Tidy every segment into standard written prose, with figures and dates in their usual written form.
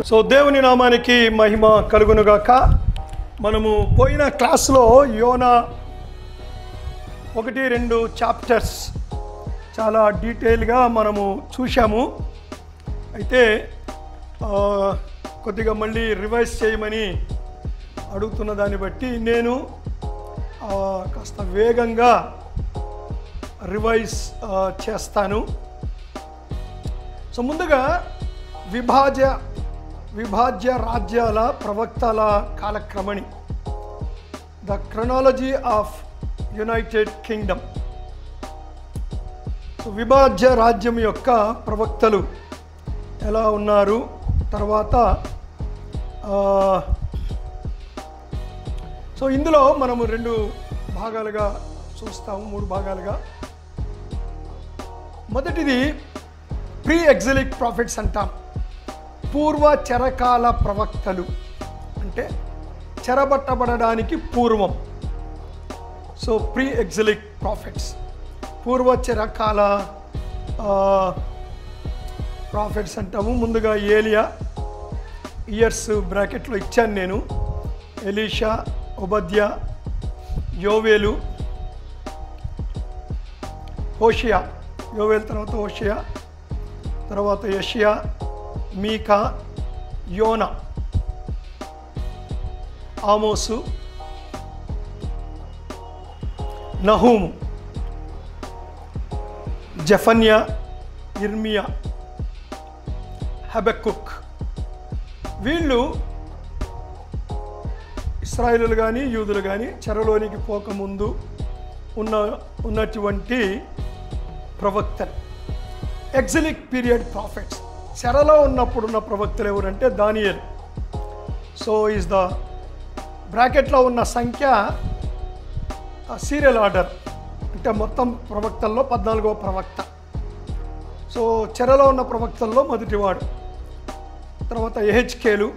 So దేవుని నామానికి మహిమ కలుగునుగాక. మనము పోయిన క్లాస్లో యోనా 1-2 చాప్టర్స్ చాలా డీటెయిల్గా మనము చూసాము. అయితే కొద్దిగా మళ్ళీ రివైజ్ చేయమని అడుగుతున్న దాన్ని బట్టి నేను కాస్త వేగంగా రివైజ్ చేస్తాను. సో ముందుగా విభాజ్య రాజ్యాల ప్రవక్తల కాలక్రమణి, the chronology of United Kingdom. So విభాజ్య రాజ్యం యొక్క ప్రవక్తలు ఎలా ఉన్నారు, తర్వాత సో ఇందులో మనము 2 భాగాలుగా చూస్తాము, 3 భాగాలుగా. మొదటిది ప్రీ ఎగ్జిలిక్ ప్రాఫిట్స్ అంటాం. పూర్వ చెరకాల ప్రవక్తలు అంటే చెరబట్టబడడానికి పూర్వం. సో ప్రీ ఎగ్జిలిక్ ప్రాఫిట్స్, పూర్వ చెరకాల ప్రాఫిట్స్ అంటాము. ముందుగా ఏలియా, ఇయర్స్ బ్రాకెట్లో ఇచ్చాను నేను. ఎలీషా, ఒబద్యా, యోవేలు, హోషియా, యోవేలు తర్వాత హోషియా, తర్వాత యెషయా, మీకా, యోనా, ఆమోసు, నహూము, జెఫన్యా, ఇర్మియా, హబక్కుక్. వీళ్ళు ఇశ్రాయేలులు కానీ యూదులు కానీ చెరలోనికి పోకముందు ఉన్నటువంటి ప్రవక్తలు. ఎగ్జిలిక్ పీరియడ్ ప్రాఫిట్స్, చెరలో ఉన్నప్పుడున్న ప్రవక్తలు ఎవరంటే దానియేలు. సో ఈజ్ ద బ్రాకెట్లో ఉన్న సంఖ్య సీరియల్ ఆర్డర్, అంటే మొత్తం ప్రవక్తల్లో 14వ ప్రవక్త. సో చెరలో ఉన్న ప్రవక్తల్లో మొదటివాడు. తర్వాత యెహెజ్కేలు.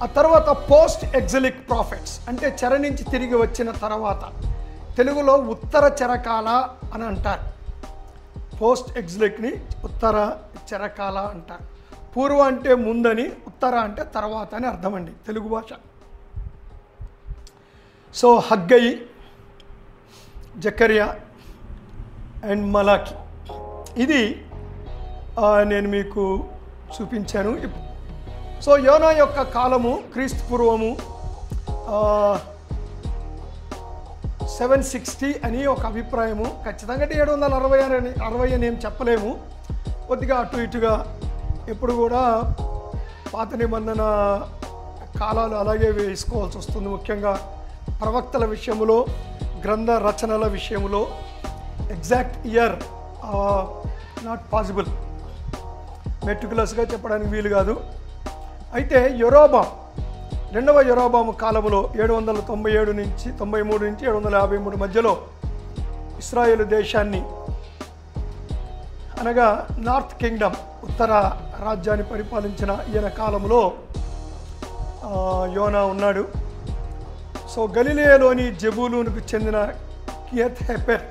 ఆ తర్వాత పోస్ట్ ఎగ్జిలిక్ ప్రాఫిట్స్ అంటే చెర నుంచి తిరిగి వచ్చిన తర్వాత, తెలుగులో ఉత్తర చెరకాల అని అంటారు. పోస్ట్ ఎగ్జిలిక్ని ఉత్తర చెరకాల అంటారు. పూర్వ అంటే ముందని, ఉత్తర అంటే తర్వాత అని అర్థం అండి తెలుగు భాష. సో హగ్గయి, జకర్యా అండ్ మలాకి, ఇది నేను మీకు చూపించాను. సో యోనా యొక్క కాలము క్రీస్తు పూర్వము 760 అని ఒక అభిప్రాయము. ఖచ్చితంగా 760 అని ఏం చెప్పలేము, కొద్దిగా అటు ఇటుగా. ఎప్పుడు కూడా పాత నిబంధన కాలాలు అలాగే వేసుకోవాల్సి వస్తుంది. ముఖ్యంగా ప్రవక్తల విషయంలో, గ్రంథ రచనల విషయంలో ఎగ్జాక్ట్ ఇయర్ నాట్ పాసిబుల్, మెటిక్యులస్గా చెప్పడానికి వీలు కాదు. అయితే యెరోబాము, 2వ యెరోబాము కాలంలో 793 నుంచి 753 మధ్యలో ఇశ్రాయేలు దేశాన్ని, అనగా నార్త్ కింగ్డమ్, ఉత్తర రాజ్యాన్ని పరిపాలించిన ఈయన కాలంలో యోనా ఉన్నాడు. సో గలిలయలోని జెబూలూనుకు చెందిన కియత్ హెపెర్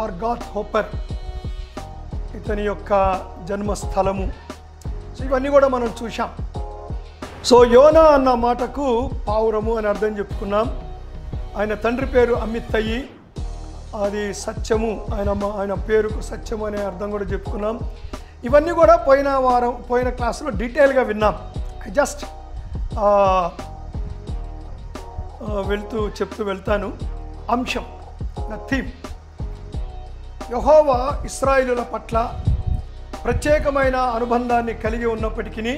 ఆర్ గాత్ హోపర్ ఇతని యొక్క జన్మస్థలము. సో ఇవన్నీ కూడా మనం చూసాం. సో యోనా అన్న మాటకు పావురము అని అర్థం చెప్పుకున్నాం. ఆయన తండ్రి పేరు అమిత్తయి, అది సత్యము, ఆయన పేరుకు సత్యము అనే అర్థం కూడా చెప్పుకున్నాం. ఇవన్నీ కూడా పోయిన క్లాసులో డీటెయిల్గా విన్నాం. ఐ జస్ట్ చెప్తూ వెళ్తాను. అంశం, ద థీమ్. యెహోవా ఇశ్రాయేలుల పట్ల ప్రత్యేకమైన అనుబంధాన్ని కలిగి ఉన్నప్పటికీ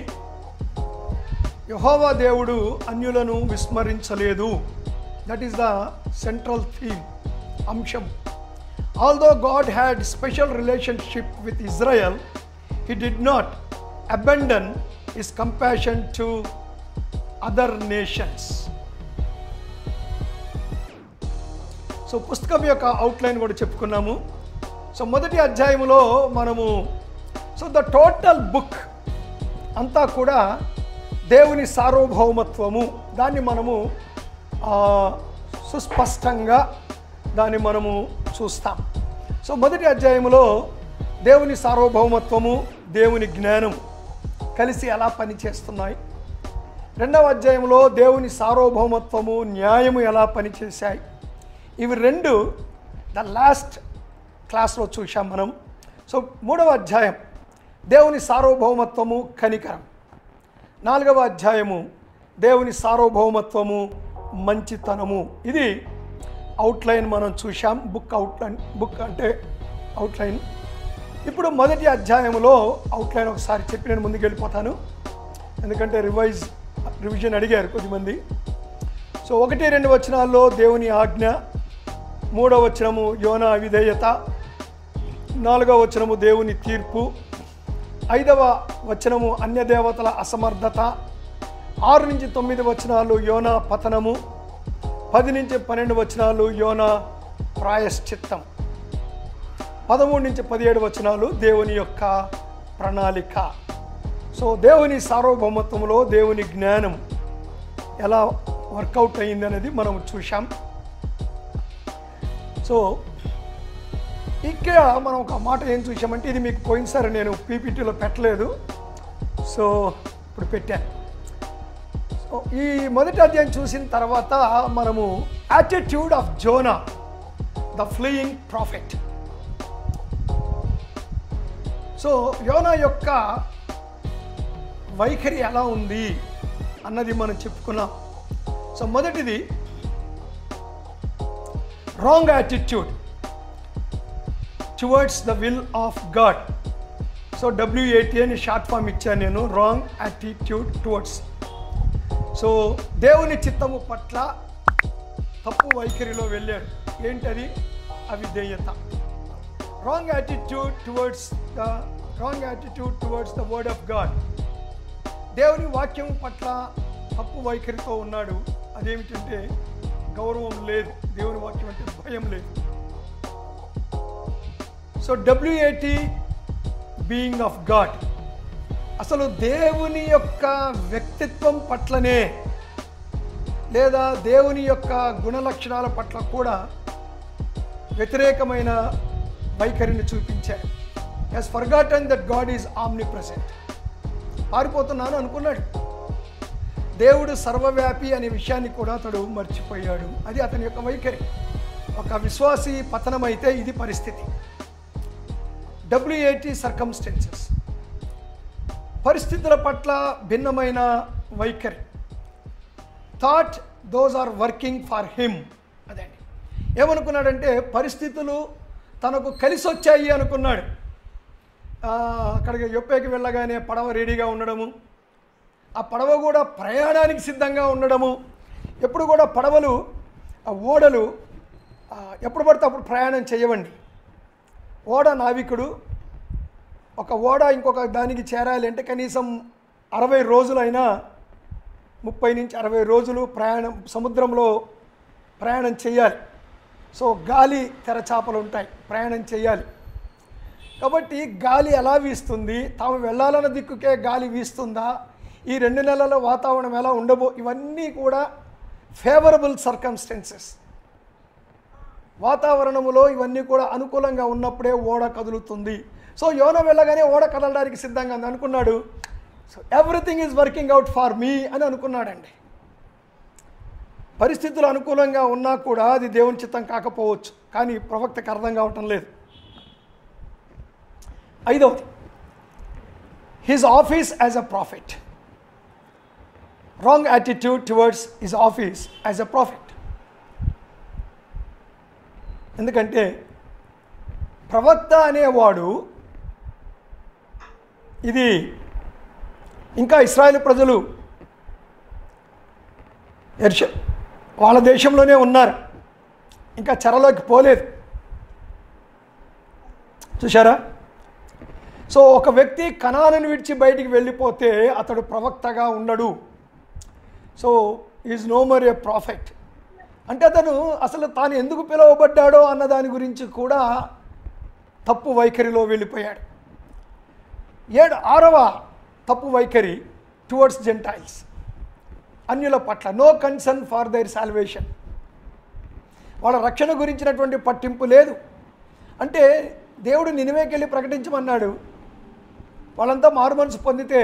యెహోవా దేవుడు అన్యులను విస్మరించలేదు. That is the central theme, అంశం. Although God had special relationship with Israel, he did not abandon his compassion to other nations. So పుస్తకం యొక్క అవుట్లైన్ కూడా చెప్పుకున్నాము. సో మొదటి అధ్యాయంలో మనము, సో ద టోటల్ బుక్ అంతా కూడా దేవుని సార్వభౌమత్వము, దాన్ని మనము సుస్పష్టంగా దాన్ని మనము చూస్తాం. సో మొదటి అధ్యాయంలో దేవుని సార్వభౌమత్వము, దేవుని జ్ఞానం, కలిసి ఎలా పనిచేస్తున్నాయి, రెండవ అధ్యాయంలో దేవుని సార్వభౌమత్వము న్యాయము ఎలా పనిచేశాయి, ఇవి రెండు ద లాస్ట్ క్లాస్లో చూసాం మనం. సో మూడవ అధ్యాయం దేవుని సార్వభౌమత్వము కనికరం, నాలుగవ అధ్యాయము దేవుని సార్వభౌమత్వము మంచితనము. ఇది అవుట్లైన్ మనం చూసాం, బుక్ అంటే అవుట్లైన్. ఇప్పుడు మొదటి అధ్యాయంలో అవుట్లైన్ ఒకసారి చెప్పి నేను ముందుకు వెళ్ళిపోతాను, ఎందుకంటే రివిజన్ అడిగారు కొద్దిమంది. సో 1-2 వచనాల్లో దేవుని ఆజ్ఞ, 3వ వచనము యోనా అవిధేయత, 4వ వచనము దేవుని తీర్పు, 5వ వచనము అన్యదేవతల అసమర్థత, 6-9 వచనాలు యోనా పతనము, 10-12 వచనాలు యోనా ప్రాయశ్చిత్తం, 13-17 వచనాలు దేవుని యొక్క ప్రణాళిక. సో దేవుని సార్వభౌమత్వంలో దేవుని జ్ఞానం ఎలా వర్కౌట్ అయింది అనేది మనం చూసాం. సో ఇక్కడ మనం ఒక మాట ఏం చూసామంటే, ఇది మీకు పోయినసారి నేను పీపీటీలో పెట్టలేదు, సో ఇప్పుడు పెట్టాను. సో ఈ మొదటి అధ్యాయం చూసిన తర్వాత మనము attitude of Zona the fleeing profit. So యోనా యొక్క వైఖరి ఎలా ఉంది అన్నది మనం చెప్పుకున్నాం. సో మొదటిది wrong attitude towards the will of God. So WAT అని షార్ట్ ఫామ్ ఇచ్చాను నేను, రాంగ్ యాటిట్యూడ్ టువర్డ్స్. సో దేవుని చిత్తము పట్ల తప్పు వైఖరిలో వెళ్ళాడు. ఏంటది? అవిధేయత. Wrong attitude towards the word of God. దేవుని వాక్యం పట్ల తప్పు వైఖరితో ఉన్నాడు. అదేమిటంటే గౌరవం లేదు, దేవుని వాక్యం అంటే భయం లేదు. So WAT being of God, అసలు దేవుని యొక్క వ్యక్తిత్వం పట్లనే లేదా దేవుని యొక్క గుణలక్షణాల పట్ల కూడా వ్యతిరేకమైన వైఖరిని చూపించాడు. Has forgotten that God is omnipresent. పారిపోతున్నాను అనుకున్నాడు. దేవుడు సర్వవ్యాపి అనే విషయాన్ని కూడా అతడు మర్చిపోయాడు. అది అతని యొక్క వైఖరి. ఒక విశ్వాసి పతనమైతే ఇది పరిస్థితి. WAT సర్కమ్స్టెన్సెస్, పరిస్థితుల పట్ల భిన్నమైన వైఖరి. Thought those are working for him. అదండి ఏమనుకున్నాడంటే, పరిస్థితులు తనకు కలిసి వచ్చాయి అనుకున్నాడు. అక్కడికి యొప్పేకి వెళ్ళగానే పడవ రెడీగా ఉండడము, ఆ పడవ కూడా ప్రయాణానికి సిద్ధంగా ఉండడము. ఎప్పుడు కూడా పడవలు, ఓడలు ఎప్పుడు పడితే అప్పుడు ప్రయాణం చేయవండి. ఓడ నావికుడు ఒక ఓడ ఇంకొక దానికి చేరాలి అంటే కనీసం 60 రోజులైనా, 30 నుంచి 60 రోజులు సముద్రంలో ప్రయాణం చేయాలి. సో గాలి తెరచాపలు ఉంటాయి, ప్రయాణం చేయాలి. కాబట్టి గాలి ఎలా వీస్తుంది, తాము వెళ్ళాలన్న దిక్కుకే గాలి వీస్తుందా, ఈ 2 నెలల వాతావరణం ఎలా ఇవన్నీ కూడా ఫేవరబుల్ సర్కమ్స్టెన్సెస్. వాతావరణములో ఇవన్నీ కూడా అనుకూలంగా ఉన్నప్పుడే ఓడ కదులుతుంది. సో యోనా వెళ్ళగానే ఓడ కదలడానికి సిద్ధంగా అనుకున్నాడు. So everything is working out for me అని అనుకున్నాడండి. పరిస్థితులు అనుకూలంగా ఉన్నా కూడా అది దేవుని చిత్తం కాకపోవచ్చు, కానీ ప్రవక్తకు అర్థం కావటం లేదు. 5వది his office as a prophet. Wrong attitude towards his office as a prophet. ఎందుకంటే ప్రవక్త అనేవాడు, ఇది ఇంకా ఇశ్రాయేలు ప్రజలు వాళ్ళ దేశంలోనే ఉన్నారు, ఇంకా చెరలోకి పోలేదు. చూసారా? సో ఒక వ్యక్తి కనానుని విడిచి బయటికి వెళ్ళిపోతే అతడు ప్రవక్తగా ఉండడు. So is no more a prophet. అంటే అతను అసలు తాను ఎందుకు పిలువబడ్డాడో అన్న దాని గురించి కూడా తప్పు వైఖరిలో వెళ్ళిపోయాడు. 6వ తప్పు వైఖరి టువర్డ్స్ జెంటైల్స్, అన్యుల పట్ల. No concern for their salvation. వాళ్ళ రక్షణ గురించినటువంటి పట్టింపు లేదు. అంటే దేవుడు నినివేకి వెళ్ళి ప్రకటించమన్నాడు. వాళ్ళంతా మారు మనసు పొందితే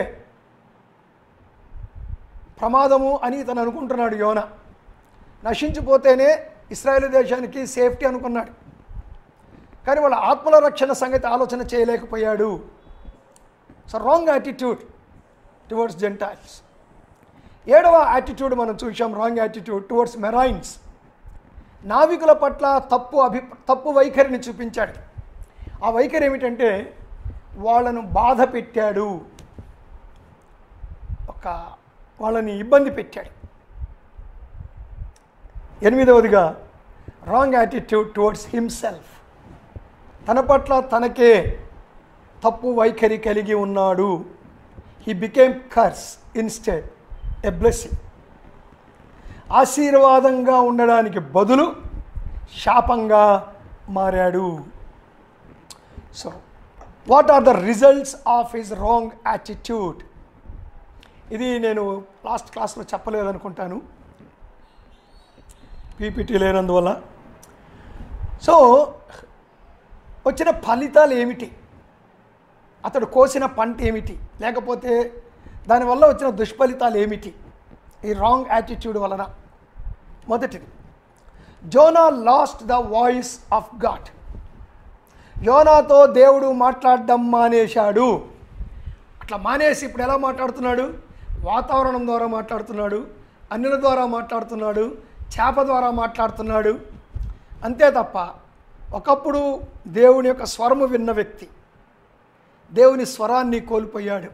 ప్రమాదము అని ఇతను అనుకుంటున్నాడు. యోనా నశించిపోతేనే ఇశ్రాయేలు దేశానికి సేఫ్టీ అనుకున్నాడు. కానీ వాళ్ళ ఆత్మల రక్షణ సంగతి ఆలోచన చేయలేకపోయాడు. So wrong attitude towards Gentiles. 7వ యాటిట్యూడ్ మనం చూసాం, రాంగ్ యాటిట్యూడ్ టువర్డ్స్ మెరైన్స్. నావికుల పట్ల తప్పు వైఖరిని చూపించాడు. ఆ వైఖరి ఏమిటంటే వాళ్ళను బాధ పెట్టాడు, వాళ్ళని ఇబ్బంది పెట్టాడు. 8వదిగా రాంగ్ యాటిట్యూడ్ టువర్డ్స్ హిమ్సెల్ఫ్. తన పట్ల తనకే తప్పు వైఖరి కలిగి ఉన్నాడు. He became curse instead a blessing. ఆశీర్వాదంగా ఉండడానికి బదులు శాపంగా మారాడు. So what are the results of his wrong attitude? ఇది నేను లాస్ట్ క్లాస్లో చెప్పలేదనుకుంటాను, పీపీటీ లేనందువల్ల. సో వచ్చిన ఫలితాలు ఏమిటి, అతడు కోసిన పంట ఏమిటి, లేకపోతే దానివల్ల వచ్చిన దుష్ఫలితాలు ఏమిటి ఈ రాంగ్ యాటిట్యూడ్ వలన? మొదటిది, Jonah lost the voice of God. యోనాతో దేవుడు మాట్లాడడం మానేశాడు. అట్లా మానేసి ఇప్పుడు ఎలా మాట్లాడుతున్నాడు? వాతావరణం ద్వారా మాట్లాడుతున్నాడు, అన్యుల ద్వారా మాట్లాడుతున్నాడు, చేప ద్వారా మాట్లాడుతున్నాడు. అంతే తప్ప ఒకప్పుడు దేవుని యొక్క స్వరము విన్న వ్యక్తి దేవుని స్వరాన్ని కోల్పోయాడు.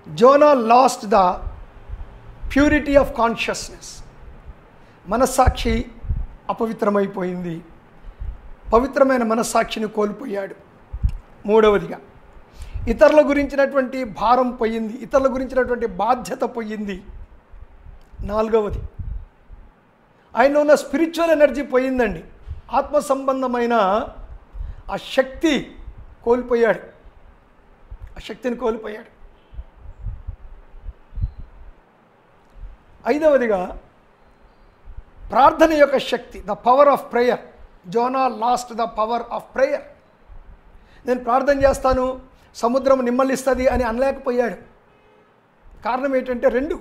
Zona lost the purity of consciousness. మనస్సాక్షి అపవిత్రమైపోయింది, పవిత్రమైన మనస్సాక్షిని కోల్పోయాడు. 3వదిగా ఇతరుల గురించినటువంటి భారం పోయింది, ఇతరుల గురించినటువంటి బాధ్యత పోయింది. 4వది ఆయనలో ఉన్న స్పిరిచువల్ ఎనర్జీ పోయిందండి. ఆత్మ సంబంధమైన ఆ శక్తి కోల్పోయాడు, ఆ శక్తిని కోల్పోయాడు. 5వదిగా ప్రార్థన యొక్క శక్తి, the power of prayer. Jonah lost the power of prayer. నేను ప్రార్థన చేస్తాను సముద్రం నిమ్మలిస్తుంది అని అనలేకపోయాడు. కారణం ఏంటంటే 2,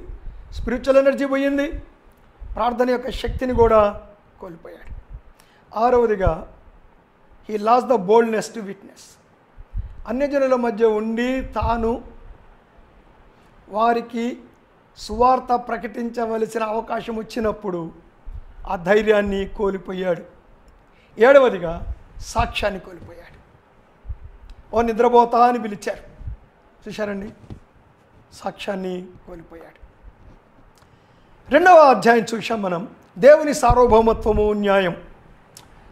స్పిరిచువల్ ఎనర్జీ పోయింది, ప్రార్థన యొక్క శక్తిని కూడా కోల్పోయాడు. 6వదిగా he lost the boldness to witness. అన్యజనుల మధ్య ఉండి తాను వారికి సువార్త ప్రకటించవలసిన అవకాశం వచ్చినప్పుడు ఆ ధైర్యాన్ని కోల్పోయాడు. 7వదిగా సాక్ష్యాన్ని కోల్పోయాడు. ఓ నిద్రపోతా అని పిలిచారు, చూశారండి, సాక్ష్యాన్ని కోల్పోయాడు. 2వ అధ్యాయం చూసాం మనం, దేవుని సార్వభౌమత్వము, న్యాయం.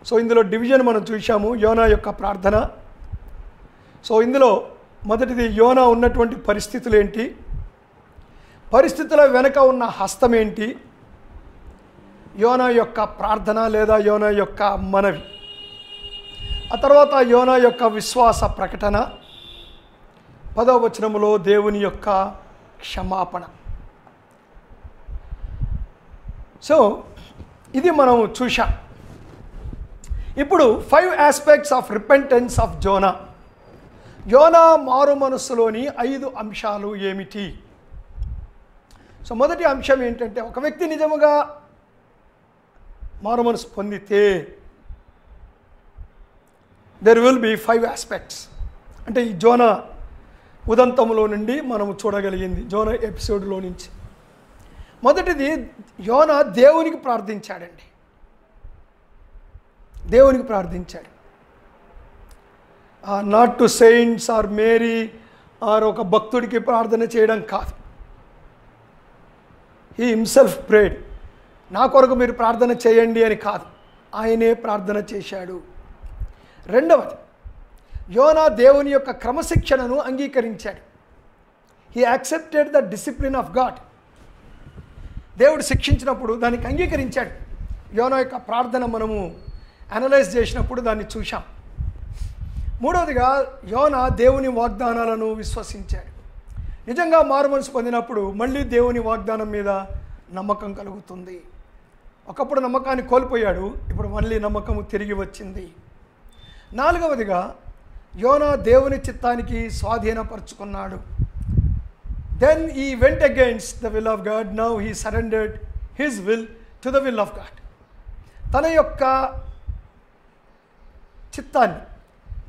సో ఇందులో డివిజన్ మనం చూసాము, యోనా యొక్క ప్రార్థన. సో ఇందులో మొదటిది యోనా ఉన్నటువంటి పరిస్థితులు ఏంటి, పరిస్థితుల వెనుక ఉన్న హస్తం ఏంటి, యోనా యొక్క ప్రార్థన లేదా యోనా యొక్క మనవి. ఆ తర్వాత యోనా యొక్క విశ్వాస ప్రకటన. 10వ వచనములో దేవుని యొక్క క్షమాపణ. సో ఇది మనం చూసాం. ఇప్పుడు 5 aspects of repentance of Zona. యోనా మారు మనస్సులోని 5 అంశాలు ఏమిటి? సో మొదటి అంశం ఏంటంటే, ఒక వ్యక్తి నిజముగా మారు మనసు పొందితే దెర్ విల్ బి 5 ఆస్పెక్ట్స్. అంటే ఈ జోనా ఉదంతంలో నుండి మనం చూడగలిగింది, జోనా ఎపిసోడ్లో నుంచి. మొదటిది, యోనా దేవునికి ప్రార్థించాడండి, దేవునికి ప్రార్థించాడు. Not to saints or Mary or ఒక భక్తుడికి ప్రార్థన చేయడం కాదు. He himself prayed. నా కొరకు మీరు ప్రార్థన చేయండి అని కాదు, ఆయనే ప్రార్థన చేశాడు. 2వది, యోనా దేవుని యొక్క క్రమశిక్షణను అంగీకరించాడు. He accepted the discipline of God. దేవుడు శిక్షించినప్పుడు దానికి అంగీకరించాడు. యోనా యొక్క ప్రార్థన మనము అనలైజ్ చేసినప్పుడు దాన్ని చూశాం. 3వదిగా యోనా దేవుని వాగ్దానాలను విశ్వసించాడు. నిజంగా మారు మనసు పొందినప్పుడు మళ్ళీ దేవుని వాగ్దానం మీద నమ్మకం కలుగుతుంది. ఒకప్పుడు నమ్మకాన్ని కోల్పోయాడు, ఇప్పుడు మళ్ళీ నమ్మకము తిరిగి వచ్చింది. 4వదిగా యోనా దేవుని చిత్తానికి స్వాధీనపరుచుకున్నాడు. Then he went against the will of God. Now he surrendered his will to the will of God. తన యొక్క చిత్తాన్ని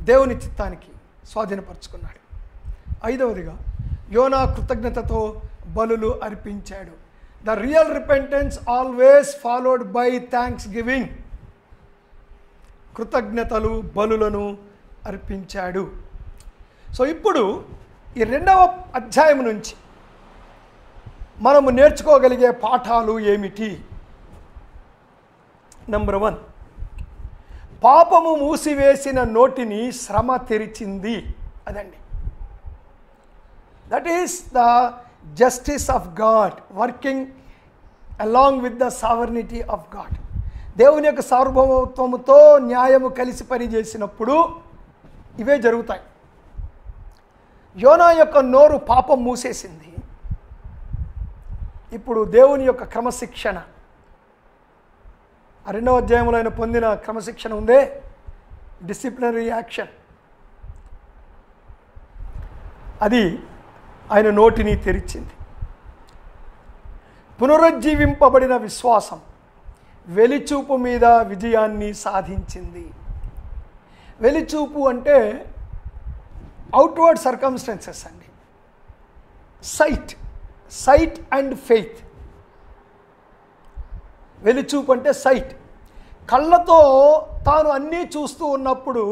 దేవుని చిత్తానికి స్వాధీనపరుచుకున్నాడు. ఐదవదిగా యోనా కృతజ్ఞతతో బలులు అర్పించాడు. The real repentance always followed by thanksgiving. కృతజ్ఞతలు బలులను అర్పించాడు. సో ఇప్పుడు ఈ 2వ అధ్యాయం నుంచి మనము నేర్చుకోగలిగే పాఠాలు ఏమిటి? నెంబర్ 1, పాపము మూసివేసిన నోటిని శ్రమ తెరిచింది. అదండి. That is the justice of God working along with the sovereignty of God. దేవుని యొక్క సార్వభౌమత్వముతో న్యాయము కలిసి పనిచేసినప్పుడు ఇవే జరుగుతాయి. యోనా యొక్క నోరు పాపం మూసేసింది. ఇప్పుడు దేవుని యొక్క క్రమశిక్షణ, 2వ అధ్యాయంలో ఆయన పొందిన క్రమశిక్షణ ఉందే, డిసిప్లినరీ యాక్షన్, అది ఆయన నోటిని తెరిచింది. పునరుజ్జీవింపబడిన విశ్వాసం వెలిచూపు మీద విజయాన్ని సాధించింది. వెలిచూపు అంటే అవుట్వర్డ్ సర్కమ్స్టెన్సెస్ అండి. Sight and faith. వెలిచూపు అంటే సైట్. కళ్ళతో తాను అన్నీ చూస్తూ ఉన్నప్పుడు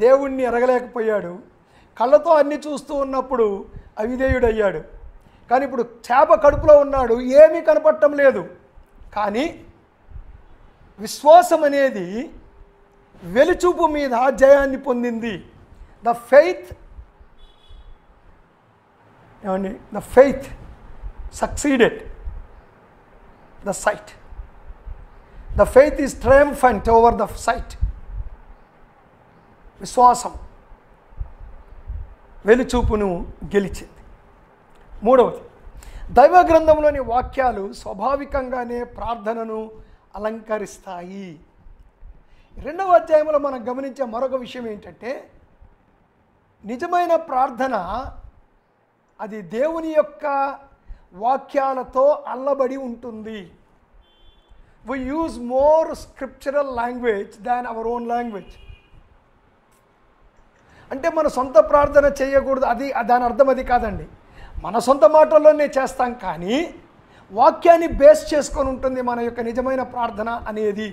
దేవుణ్ణి ఎరగలేకపోయాడు. కళ్ళతో అన్నీ చూస్తూ ఉన్నప్పుడు అవిధేయుడయ్యాడు. కానీ ఇప్పుడు చేప కడుపులో ఉన్నాడు, ఏమీ కనపడటం లేదు. కానీ విశ్వాసం అనేది వెలిచూపు మీద జయాన్ని పొందింది. The faith succeeded the sight. The faith is triumphant over the sight. విశ్వాసం వెలిచూపును గెలిచింది. 3వది, దైవ గ్రంథంలోని వాక్యాలు స్వాభావికంగానే ప్రార్థనను అలంకరిస్తాయి. 2వ అధ్యాయంలో మనం గమనించే మరొక విషయం ఏంటంటే, నిజమైన ప్రార్థన అది దేవుని యొక్క వాక్యాలతో అల్లబడి ఉంటుంది. We use more scriptural language than our own language. అంటే మన సొంత ప్రార్థన చేయకూడదు, అది దాని అర్థం అది కాదండి. మన సొంత మాటల్లోనే చేస్తాం, కానీ వాక్యాన్ని బేస్ చేసుకొని ఉంటుంది మన యొక్క నిజమైన ప్రార్థన అనేది.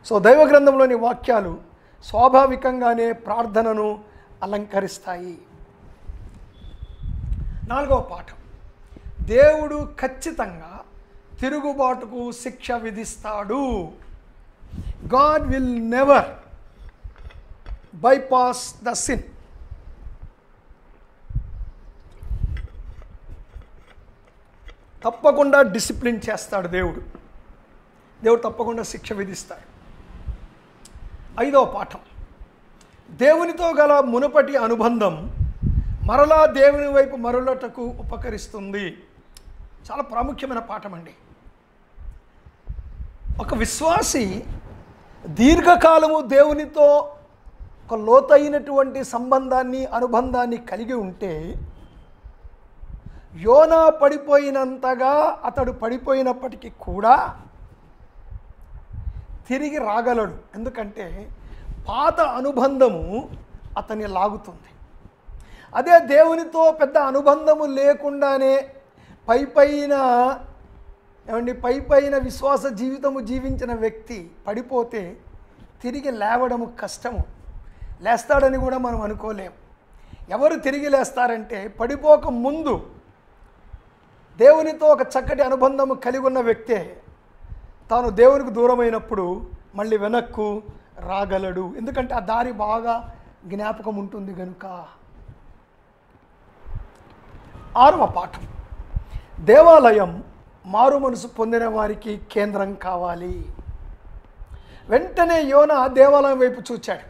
సో దైవ గ్రంథంలోని వాక్యాలు స్వాభావికంగానే ప్రార్థనను అలంకరిస్తాయి. 4వ పాఠం, దేవుడు ఖచ్చితంగా తిరుగుబాటుకు శిక్ష విధిస్తాడు. God will never bypass the sin. తప్పకుండా డిసిప్లిన్ చేస్తాడు దేవుడు. తప్పకుండా శిక్ష విధిస్తాడు. 5వ పాఠం, దేవునితో గల మునుపటి అనుబంధం మరలా దేవుని వైపు మరలటకు ఉపకరిస్తుంది. చాలా ప్రాముఖ్యమైన పాఠం అండి. ఒక విశ్వాసి దీర్ఘకాలము దేవునితో ఒక లోతైనటువంటి సంబంధాన్ని అనుబంధాన్ని కలిగి ఉంటే యోనా పడిపోయినంతగా అతడు పడిపోయినప్పటికీ కూడా తిరిగి రాగలడు. ఎందుకంటే పాత అనుబంధము అతన్ని లాగుతుంది. అదే దేవునితో పెద్ద అనుబంధము లేకుండానే పైపైన విశ్వాస జీవితము జీవించిన వ్యక్తి పడిపోతే తిరిగి లేవడము కష్టము. లేస్తాడని కూడా మనం అనుకోలేము. ఎవరు తిరిగి లేస్తారంటే పడిపోక ముందు దేవునితో ఒక చక్కటి అనుబంధము కలిగి ఉన్న వ్యక్తే తాను దేవునికి దూరమైనప్పుడు మళ్ళీ వెనక్కు రాగలడు. ఎందుకంటే ఆ దారి బాగా జ్ఞాపకం ఉంటుంది కనుక. 6వ పాఠం, దేవాలయం మారు మనసు పొందిన వారికి కేంద్రం కావాలి. వెంటనే యోనా దేవాలయం వైపు చూచాడు.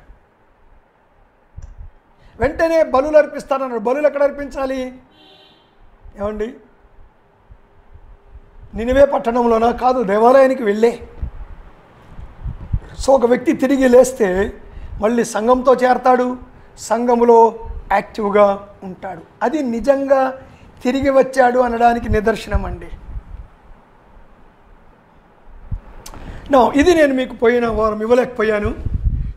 వెంటనే బలులు అర్పిస్తానన్నాడు. బలులు ఎక్కడ అర్పించాలి? ఏమండి, నినివే పట్టణంలోనా? కాదు, దేవాలయానికి వెళ్ళే. సో ఒక వ్యక్తి తిరిగి లేస్తే మళ్ళీ సంఘంతో చేరతాడు, సంఘములో యాక్టివ్గా ఉంటాడు. అది నిజంగా తిరిగి వచ్చాడు అనడానికి నిదర్శనం అండి. ఇది నేను మీకు పోయిన వారం ఇవ్వలేకపోయాను.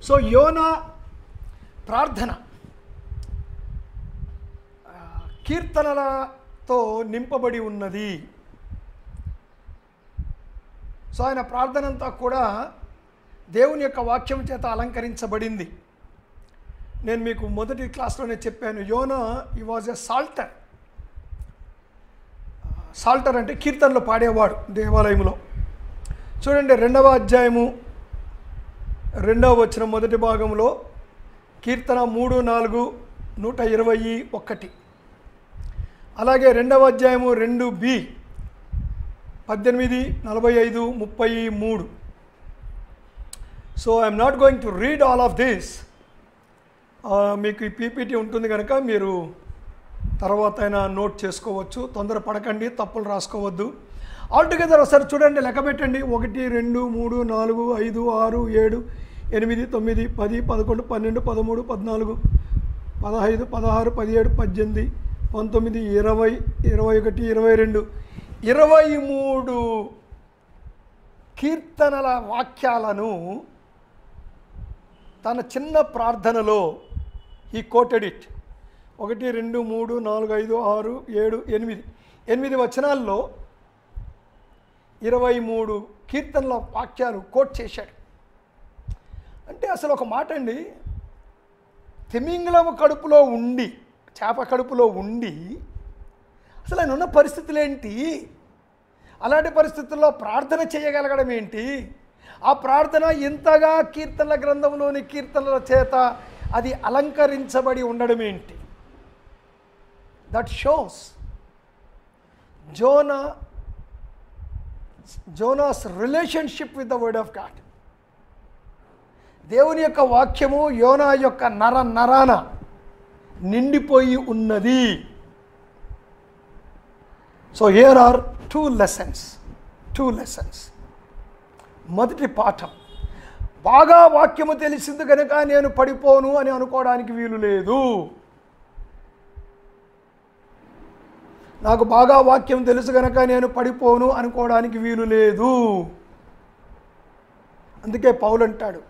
సో యోనా ప్రార్థన కీర్తనలతో నింపబడి ఉన్నది. సో ఆయన ప్రార్థన అంతా కూడా దేవుని యొక్క వాక్యం చేత అలంకరించబడింది. నేను మీకు మొదటి క్లాస్లోనే చెప్పాను, యోనా ఈ వాజ్ ఎ సాల్టర్. సాల్టర్ అంటే కీర్తనలు పాడేవాడు దేవాలయంలో. చూడండి 2వ అధ్యాయము 2వ వచనం మొదటి భాగంలో కీర్తన 3, 4, 121. అలాగే 2వ అధ్యాయము 2b 18, 45, 33. So I'm not going to read all of this. మీకు ఈ పీపీటీ ఉంటుంది కనుక మీరు తర్వాత అయినా నోట్ చేసుకోవచ్చు. తొందర పడకండి, తప్పులు రాసుకోవద్దు. ఆల్టుగెదర్ ఒకసారి చూడండి, లెక్క పెట్టండి. 1, 2, 3, 4, 5, 6, 7, 8, 9, 10, 11, 12, 13, 14, 15, 16, 17, 18, 19, 20, 21, 22, 23 కీర్తనల వాక్యాలను తన చిన్న ప్రార్థనలో ఈ కోటెడ్ ఇట్. 1, 2, 3, 4, 5, 6, 7, 8 వచనాల్లో 23 కీర్తనల వాక్యాలు కోట్ చేశాడు. అంటే అసలు ఒక మాట అండి, తిమింగలం కడుపులో ఉండి, చేప కడుపులో ఉండి అసలు ఆయన ఉన్న పరిస్థితులు ఏంటి, అలాంటి పరిస్థితుల్లో ప్రార్థన చేయగలగడం ఏంటి, ఆ ప్రార్థన ఇంతగా కీర్తనల గ్రంథంలోని కీర్తనల చేత అది అలంకరించబడి ఉండడం ఏంటి. That shows Jonah's relationship with the word of God. దేవుని యొక్క వాక్యము యోనా యొక్క నరాన నిండిపోయి ఉన్నది. So here are two lessons. మొదటి పాఠం, బాగా వాక్యము తెలిసింది కనుక నేను పడిపోను అని అనుకోవడానికి వీలు లేదు. నాకు బాగా వాక్యం తెలుసు కనుక నేను పడిపోను అనుకోవడానికి వీలు లేదు. అందుకే పౌలు అంటాడు,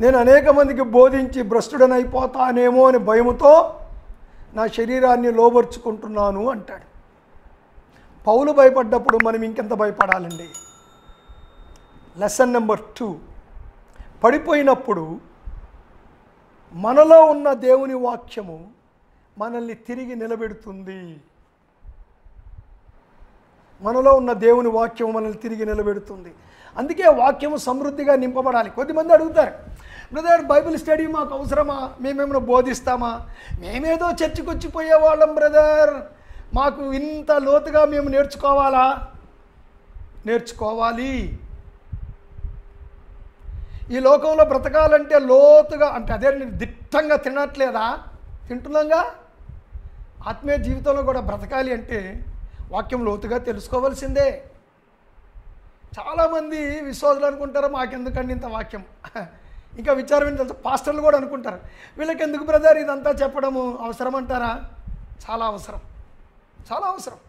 నేను అనేక మందికి బోధించి భ్రష్టుడనైపోతానేమో అని భయముతో నా శరీరాన్ని లోబర్చుకుంటున్నాను అంటాడు. పౌలు భయపడ్డప్పుడు మనం ఇంకెంత భయపడాలండి. లెసన్ నెంబర్ 2, పడిపోయినప్పుడు మనలో ఉన్న దేవుని వాక్యము మనల్ని తిరిగి నిలబెడుతుంది. మనలో ఉన్న దేవుని వాక్యము మనల్ని తిరిగి నిలబెడుతుంది. అందుకే వాక్యము సమృద్ధిగా నింపబడాలి. కొద్దిమంది అడుగుతారు, బ్రదర్ బైబిల్ స్టడీ మాకు అవసరమా, మేమేమైనా బోధిస్తామా, మేమేదో చర్చికి వచ్చిపోయేవాళ్ళం బ్రదర్, మాకు ఇంత లోతుగా మేము నేర్చుకోవాలా? నేర్చుకోవాలి. ఈ లోకంలో బ్రతకాలంటే లోతుగా, అంటే అదే దిట్టంగా తినట్లేదా? తింటున్నాగా. ఆత్మీయ జీవితంలో కూడా బ్రతకాలి అంటే వాక్యం లోతుగా తెలుసుకోవాల్సిందే. చాలామంది విశ్వాసులు అనుకుంటారు, మాకెందుకండి ఇంత వాక్యం. ఇంకా విచారం ఏంటి తెలుసు, పాస్టర్లు కూడా అనుకుంటారు, వీళ్ళకి ఎందుకు బ్రదర్ ఇదంతా చెప్పడము అవసరం అంటారా? చాలా అవసరం, చాలా అవసరం,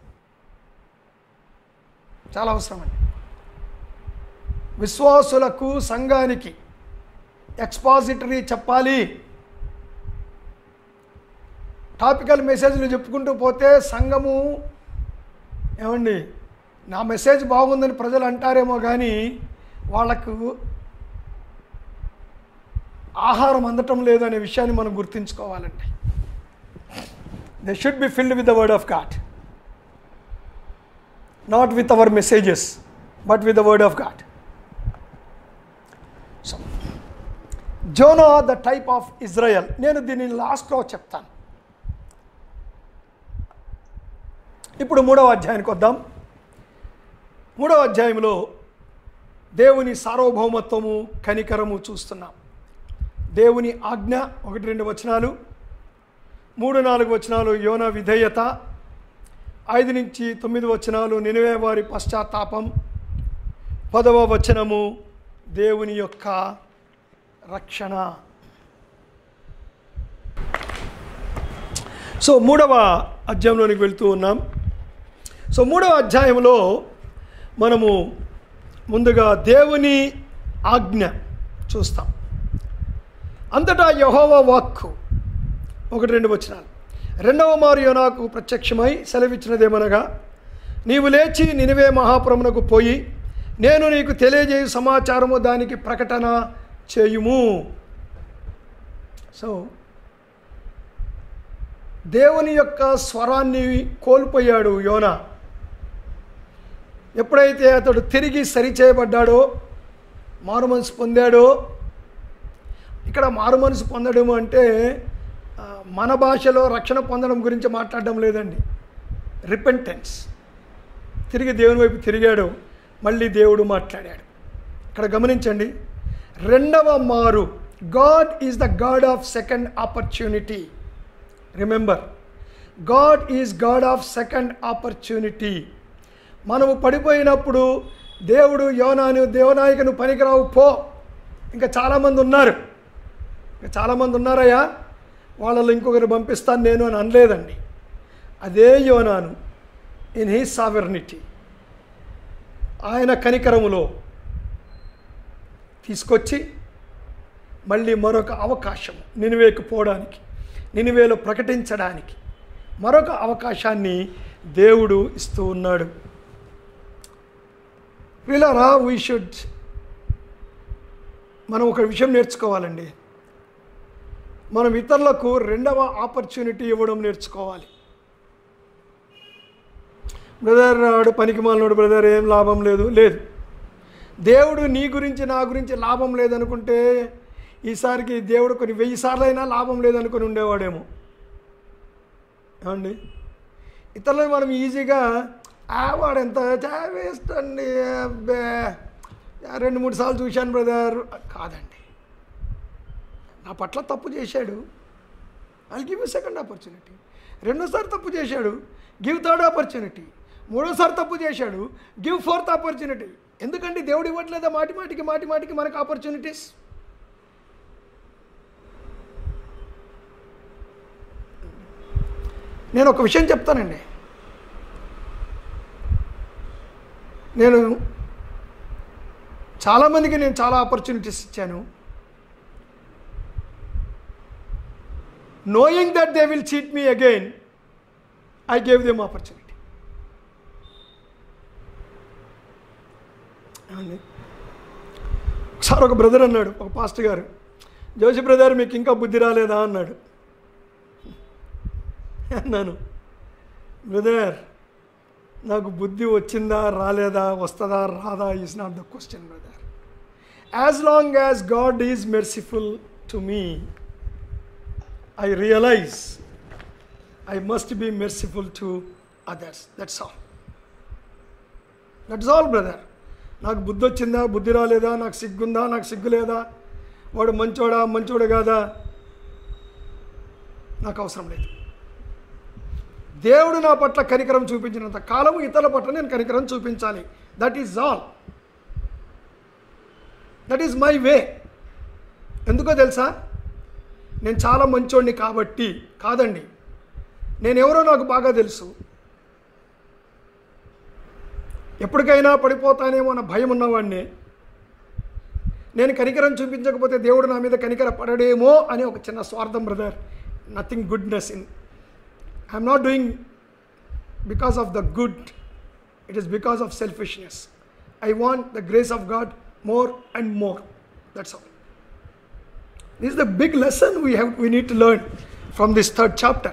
చాలా అవసరం అండి. విశ్వాసులకు, సంఘానికి ఎక్స్పాజిటరీ చెప్పాలి. టాపికల్ మెసేజ్లు చెప్పుకుంటూ పోతే సంఘము ఏమండి, నా మెసేజ్ బాగుందని ప్రజలు అంటారేమో కానీ వాళ్ళకు ఆహారం అందటం లేదు అనే విషయాన్ని మనం గుర్తుంచుకోవాలండి. They should be filled with the word of God, not with our messages but with the word of God. So Jonah the type of Israel. నేను దీన్ని లాస్ట్లో చెప్తాను. ఇప్పుడు 3వ అధ్యాయానికి వద్దాం. 3వ అధ్యాయంలో దేవుని సార్వభౌమత్వము, కనికరము చూస్తున్నాం. దేవుని ఆజ్ఞ 1-2 వచనాలు, 3-4 వచనాలు యోనా విధేయత, 5-9 వచనాలు నినివే వారి పశ్చాత్తాపం, 10వ వచనము దేవుని యొక్క రక్షణ. సో 3వ అధ్యాయంలోనికి వెళ్తూ ఉన్నాం. సో 3వ అధ్యాయంలో మనము ముందుగా దేవుని ఆజ్ఞ చూస్తాం. అంతటా యెహోవా వాక్కు 1-2 వచనాలు. 2వ మారు యోనాకు ప్రత్యక్షమై సెలవిచ్చినదేమనగా, నీవు లేచి నినివే మహాపురమునకు పోయి నేను నీకు తెలియజేయు సమాచారము దానికి ప్రకటన చేయుము. సో దేవుని యొక్క స్వరాన్ని కోల్పోయాడు యోనా. ఎప్పుడైతే అతడు తిరిగి సరిచేయబడ్డాడో, మారుమనసు పొందాడో, ఇక్కడ మారుమనసు పొందడం అంటే మన భాషలో రక్షణ పొందడం గురించి మాట్లాడడం లేదండి. రిపెంటెన్స్. తిరిగి దేవుని వైపు తిరిగాడు, మళ్ళీ దేవుడు మాట్లాడాడు. ఇక్కడ గమనించండి, 2వ మారు. God is the God of second opportunity. Remember, God is God of second opportunity. మనము పడిపోయినప్పుడు దేవుడు యోనాను, దేవనాయకును పనికిరావు పో, ఇంకా చాలామంది ఉన్నారు, ఇంకా చాలామంది ఉన్నారయ్యా, వాళ్ళలో ఇంకొకరు పంపిస్తాను నేను అని అనలేదండి. అదే యోనాను ఇన్ హీ సావర్నిటీ, ఆయన కనికరములో తీసుకొచ్చి మళ్ళీ మరొక అవకాశం నినివేకు పోవడానికి, నినివేలో ప్రకటించడానికి మరొక అవకాశాన్ని దేవుడు ఇస్తూ ఉన్నాడు. వీళ్ళారా, మనం ఒక విషయం నేర్చుకోవాలండి. మనం ఇతరులకు 2వ ఆపర్చునిటీ ఇవ్వడం నేర్చుకోవాలి. బ్రదర్ ఆడు పనికి మాలినోడు, బ్రదర్ ఏం లాభం లేదు. దేవుడు నీ గురించి నా గురించి లాభం లేదనుకుంటే ఈసారికి దేవుడు కొన్ని 1000 సార్లు అయినా లాభం లేదనుకుని ఉండేవాడేమో. ఏమండి, ఇతరులను మనం ఈజీగా వాడెంత వేస్ట్ అండి, 2-3 సార్లు చూశాను బ్రదర్, కాదండి. నా పట్ల తప్పు చేశాడు, I give you second opportunity. 2వ తప్పు చేశాడు, గివ్ 3rd ఆపర్చునిటీ. 3వ తప్పు చేశాడు, గివ్ 4th ఆపర్చునిటీ. ఎందుకండి దేవుడు ఇవ్వట్లేదా మాటిమాటికి మనకు ఆపర్చునిటీస్? నేను ఒక విషయం చెప్తానండి. నేను చాలామందికి చాలా ఆపర్చునిటీస్ ఇచ్చాను, knowing that they will cheat me again, I gave them opportunity. ఒకసారి ఒక బ్రదర్ అన్నాడు, ఒక పాస్టర్ గారు, జోషి బ్రదర్ మీకు ఇంకా బుద్ధి రాలేదా అన్నాడు. అన్నాను, బ్రదర్ నాకు బుద్ధి వచ్చిందా రాలేదా, వస్తుందా రాదా is not the question brother. As long as God is merciful to me, I realize I must be merciful to others. That's all brother. నాకు బుద్ధి వచ్చిందా బుద్ధి రాలేదా, నాకు సిగ్గుందా నాకు సిగ్గు లేదా, వాడు మంచోడు కాదా, నాకు అవసరం లేదు. దేవుడు నా పట్ల కనికరం చూపించినంత కాలము ఇతరుల పట్ల నేను కనికరం చూపించాలి. That is all. That is my way. ఎందుకో తెలుసా, నేను చాలా మంచోడిని కాబట్టి కాదండి, నేనెవరో నాకు బాగా తెలుసు. ఎప్పటికైనా పడిపోతానేమో అన్న భయం ఉన్నవాడిని. నేను కనికరం చూపించకపోతే దేవుడు నా మీద కనికర పడడేమో అని ఒక చిన్న స్వార్థం brother. Nothing goodness in. I'm not doing because of the good, it is because of selfishness. I want the grace of God more and more. That's all. This is the big lesson we need to learn from this 3rd chapter.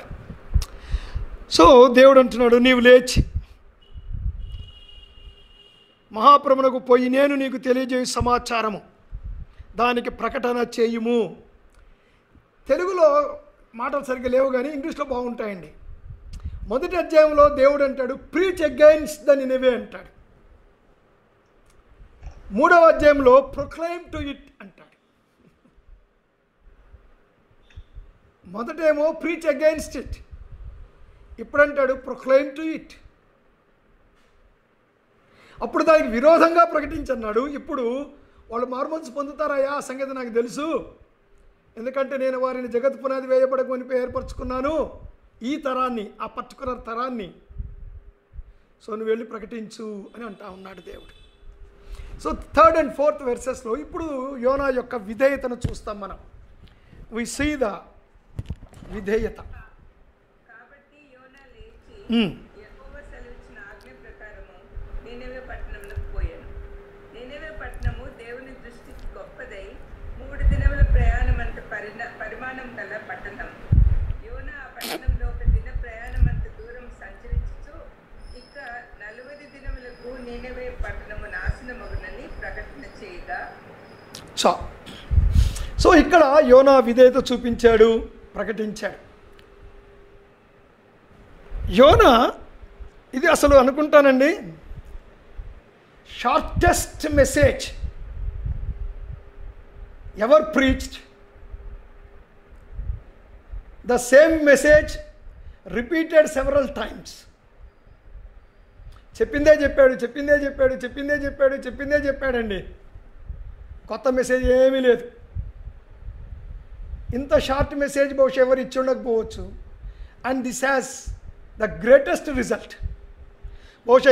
So దేవుడు అంటున్నాడు, నీవు లేచి మహాపురమునకు పోయి నేను నీకు తెలియజేయు సమాచారము దానికి ప్రకటన చేయుము. తెలుగులో మాటలు సరిగ్గా లేవు కానీ ఇంగ్లీష్లో బాగుంటాయండి. 1వ అధ్యాయంలో దేవుడు అంటాడు ప్రీచ్ అగైన్స్ ద నినివే అంటాడు. 3వ అధ్యాయంలో ప్రొక్లైమ్ టు ఇట్ అంటాడు. మొదటేమో ప్రీచ్ అగైన్స్ట్ ఇట్, ఇప్పుడంటాడు ప్రొక్లైమ్ టు ఇట్. అప్పుడు దానికి విరోధంగా ప్రకటించన్నాడు. ఇప్పుడు వాళ్ళు మారుమనసు పొందుతారయ్యా, ఆ సంగతి నాకు తెలుసు, ఎందుకంటే నేను వారిని జగత్ పునాది వేయబడక మునిపే ఏర్పరచుకున్నాను. ఈ తరాన్ని, ఆ పర్టికులర్ తరాన్ని సో నువ్వు వెళ్ళి ప్రకటించు అని అంటా ఉన్నాడు దేవుడు. సో 3rd and 4th వెర్సెస్లో ఇప్పుడు యోనా యొక్క విధేయతను చూస్తాం మనం. వి సీ ద విధేయత. కాబట్టి యోనా లేచి యెహోవా సెలవిచ్చిన ఆజ్ఞ ప్రకారము నీనెవే పట్టణమునకు పోయాను. నీనెవే పట్టణము దేవుని దృష్టికి గొప్పదై 3 దినముల ప్రయాణమంత పరిమాణం గల పట్టణం. యోనా ఆ పట్టణంలో 1 దిన ప్రయాణమంత దూరం సంచరించుచు ఇక 40 దినములకు నీనెవే పట్టణము నాశనమగునని ప్రకటన చేయగా. సో ఇక్కడ యోనా విధేయత చూపించాడు, ప్రకటించాడు. యోనా ఇది అసలు అనుకుంటానండి shortest message ever preached. The same message repeated several times. చెప్పిందే చెప్పాడండి. కొత్త మెసేజ్ ఏమీ లేదు. ఇంత షార్ట్ మెసేజ్ బహుశా ఎవరు ఇచ్చి ఉండకపోవచ్చు. And this has the greatest result. బహుశా